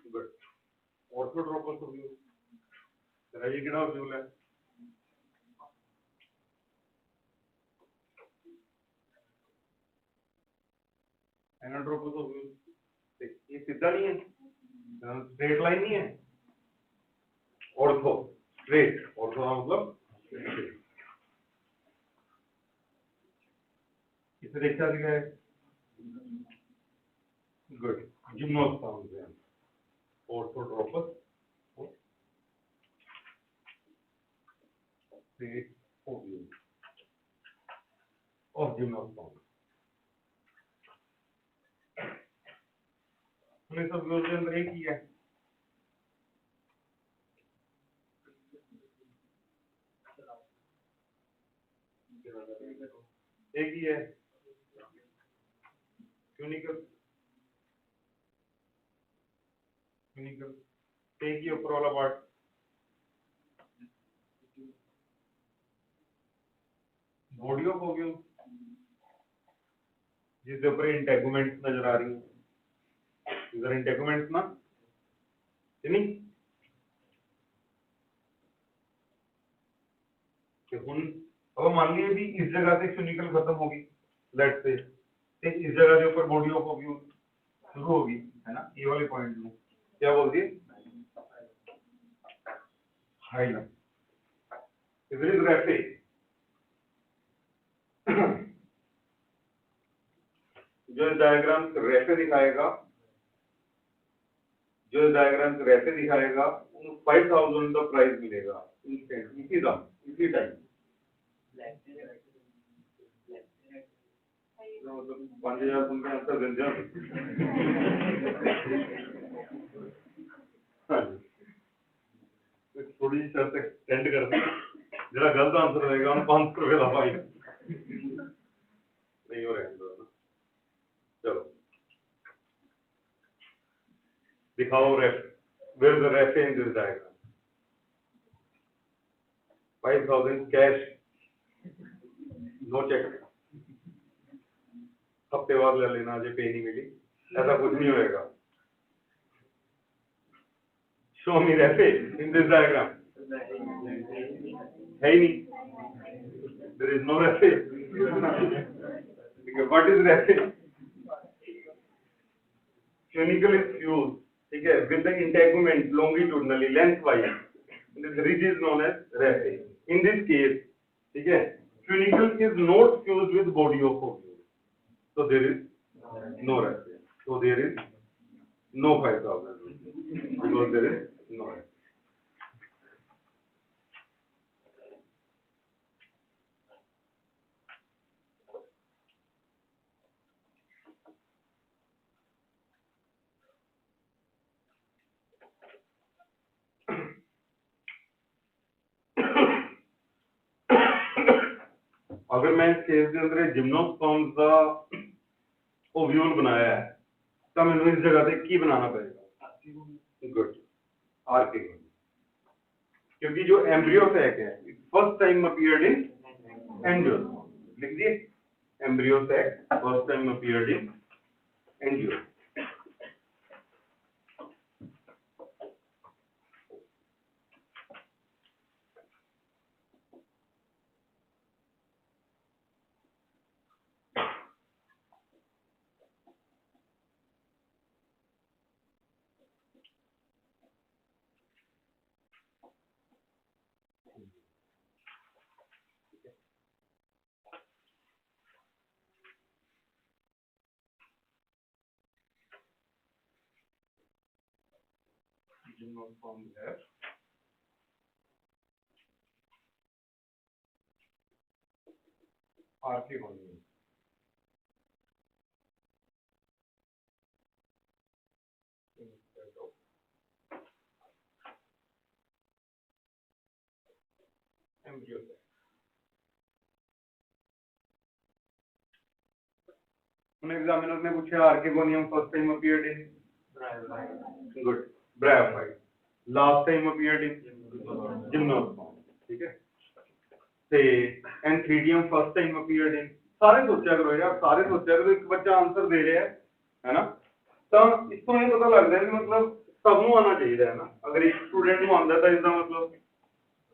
गुड ऑर्थोट्रोपस ओव्यूल भाई किहड़ा ओव्यूल है एनाट्रोपस ओव्यूल ये सीधा नहीं है स्ट्रेट लाइन नहीं है ऑर्थो स्ट्रेट ऑर्थो का मतलब straight। इसे देखा गया है good gymnosperm orthotropous straight ovule of gymnosperm हमने सब ओव्यूल के अंदर एक ही है एक ही है क्यूनिकल क्यूनिकल एक ही ऊपर वाला पार्ट बॉडी ऑफ ओव्यूल जिसके ऊपर इंटेगुमेंट्स नजर आ रही है इधर इंटेगुमेंट्स ना नहीं कि हुन अब मान लिए भी इस जगह से क्यूनिकल खत्म होगी लेट्स से इस जगह के ऊपर बॉडी ऑफ ओव्यूल शुरू होगी है ना ये वाले पॉइंट में क्या बोल दिए हाइलाइन इधर इज रेफे जो डायग्राम रेफे दिखाएगा उन 5000 का प्राइस मिलेगा इंस्टेंट इसी टाइम मतलब 5000 तुम के आंसर दे दिया हाँ जी थोड़ी सी शर्त एक्सटेंड कर दी जरा गलत आंसर रहेगा उन 500 रुपये का फाइन नहीं हो रहा है चलो दिखाओ रेफ where is the ref in this diagram 5000 cash no check हफ्ते बाद ले लेना जो पे नहीं मिली ऐसा कुछ नहीं होएगा show me ref in this diagram है ही नहीं there is no ref what is ref clinical is fused ठीक है with the integument longitudinally lengthwise this ridge is known as raphe in this case ठीक है funicle is not fused with body of ovule so there is no raphe so there is no 5000 because there is no raphe अगर मैं इस case के अंदर gymnosperms का ovule बनाया है तो मैंने इस जगह से की बनाना पड़ेगा गुड आर्किंग क्योंकि जो एम्ब्रियो सैक है first time appeared in angiosperm लिख दिए embryo sac first time appeared in angiosperm gymnosperm है आर्किंग होनी है एम्ब्रियो सैक एग्जामिनर ने पूछा archegonium first time appeared in good bryophyte last time appeared in gymnosperm ठीक है ते antheridium first time appeared in सारे सोचा करो यार सारे सोचा करो एक बच्चा आंसर दे रहा है ना तो इसको ये पता लगता है कि मतलब सबनों आना चाहिए है ना अगर एक स्टूडेंट को आंदा तो इसका मतलब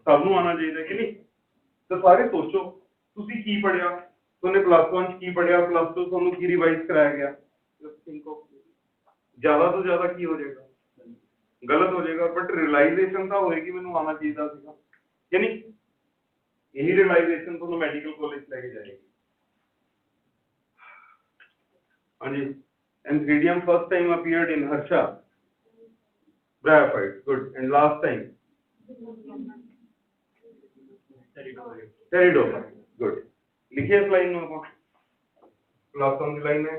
ਸਭ ਨੂੰ ਆਉਣਾ ਚਾਹੀਦਾ ਕਿ ਨਹੀਂ। ਤਾਂ ਸਾਰੇ ਸੋਚੋ ਤੁਸੀਂ ਕੀ ਪੜ੍ਹਿਆ, ਤੁਹਾਨੇ +1 ਚ ਕੀ ਪੜ੍ਹਿਆ, +2 ਤੁਹਾਨੂੰ ਕੀ ਰਿਵਾਈਜ਼ ਕਰਾਇਆ ਗਿਆ। ਜ਼ਿਆਦਾ ਤੋਂ ਜ਼ਿਆਦਾ ਕੀ ਹੋ ਜਾਏਗਾ, ਗਲਤ ਹੋ ਜਾਏਗਾ, ਬਟ ਰਿयलाइजेशन ਤਾਂ ਹੋਏਗੀ ਮੈਨੂੰ ਆਉਣਾ ਚਾਹੀਦਾ ਸੀਗਾ ਕਿ ਨਹੀਂ। यही रियलाइजेशन ਤੁਹਾਨੂੰ ਮੈਡੀਕਲ ਕਾਲਜ ਲੈ ਕੇ ਜਾਏਗੀ। ਹਾਂਜੀ, antheridium first time appeared in Harsha Bryophyte, good, and last time Pteridophyte, good। लिखिए इस लाइन में ਆਪਾਂ लास्ट ऑन द लाइन है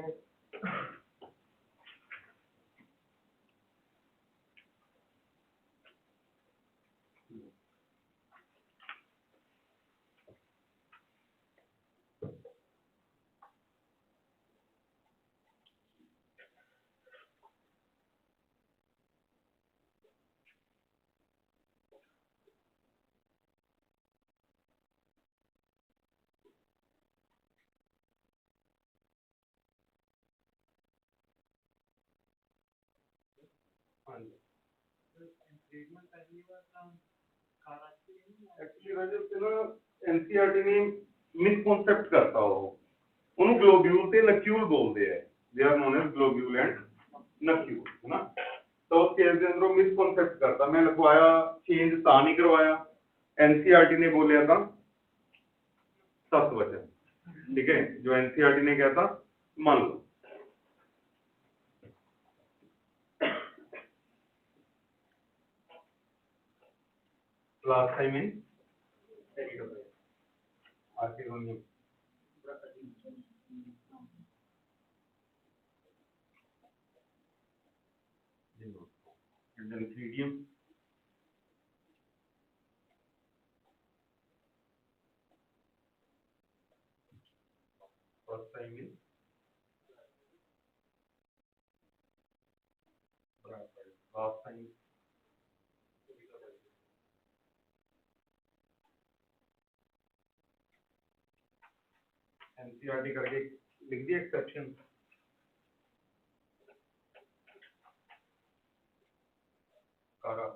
एक्चुअली राजे उससे ना एनसीईआरटी ने मिसकॉन्सेप्ट करता हो ਉਹਨੂੰ ग्लोब्यूल ਤੇ ਨक्यूल ਬੋਲਦੇ ਆ। They are known as globule and nucule, है ना। तो उस केस ਦੇ ਅੰਦਰ मिसकॉन्सेप्ट करता। मैं लिखवाया चेंज ਤਾਂ नहीं करवाया, एनसीईआरटी ने बोलिया था सत्वचन, ठीक है। जो एनसीईआरटी ने कहता मान लो last time in archaeology and then Enclidium first time in last time NCERT करके लिख दिया एक्सेप्शन। कारा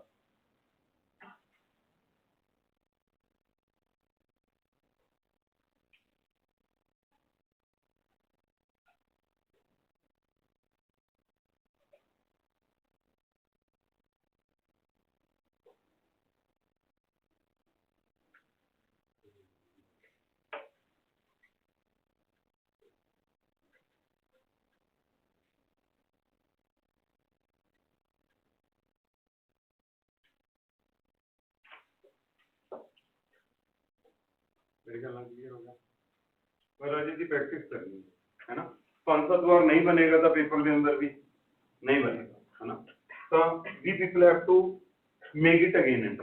मेरे ख्याल क्लियर हो गया। पर राजे की प्रैक्टिस करनी है ना। 5-7 बार नहीं बनेगा तो पेपर के अंदर भी नहीं बनेगा, है ना। तो we people have to make it again and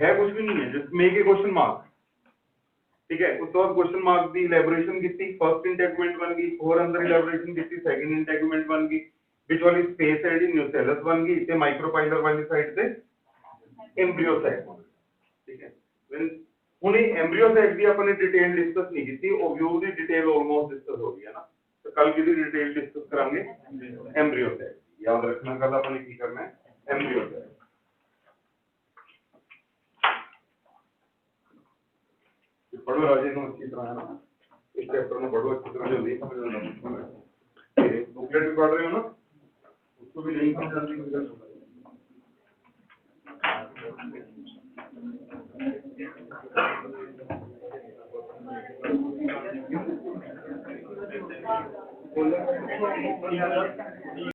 है कुछ भी नहीं है, just make a question mark, ठीक है। उस बाद क्वेश्चन मार्क की इलैबोरेशन की फर्स्ट इंटैगमेंट बन गई, और अंदर इलैबोरेशन की सेकंड इंटैगमेंट बन गई, विच वाली स्पेस है जी न्यूसेलस बन गई ते माइक्रोपाइलर वाली साइड से एम्ब्रियो साइड, ठीक है। हुणे एम्ब्रियो साइड की अपने डिटेल डिस्कस नहीं की, ओव्यूल की डिटेल ऑलमोस्ट डिस्कस हो गई है ना। तो कल की डिटेल डिस्कस करांगे एम्ब्रियो साइड, याद रखना कल अपने की करना है एम्ब्रियो साइड। पढ़ो राजे को अच्छी तरह, है ना। इस चैप्टर में पढ़ो अच्छी तरह, जल्दी समझ लेना। बुकलेट भी पढ़ रहे हो ना, उसको भी नहीं समझ आती।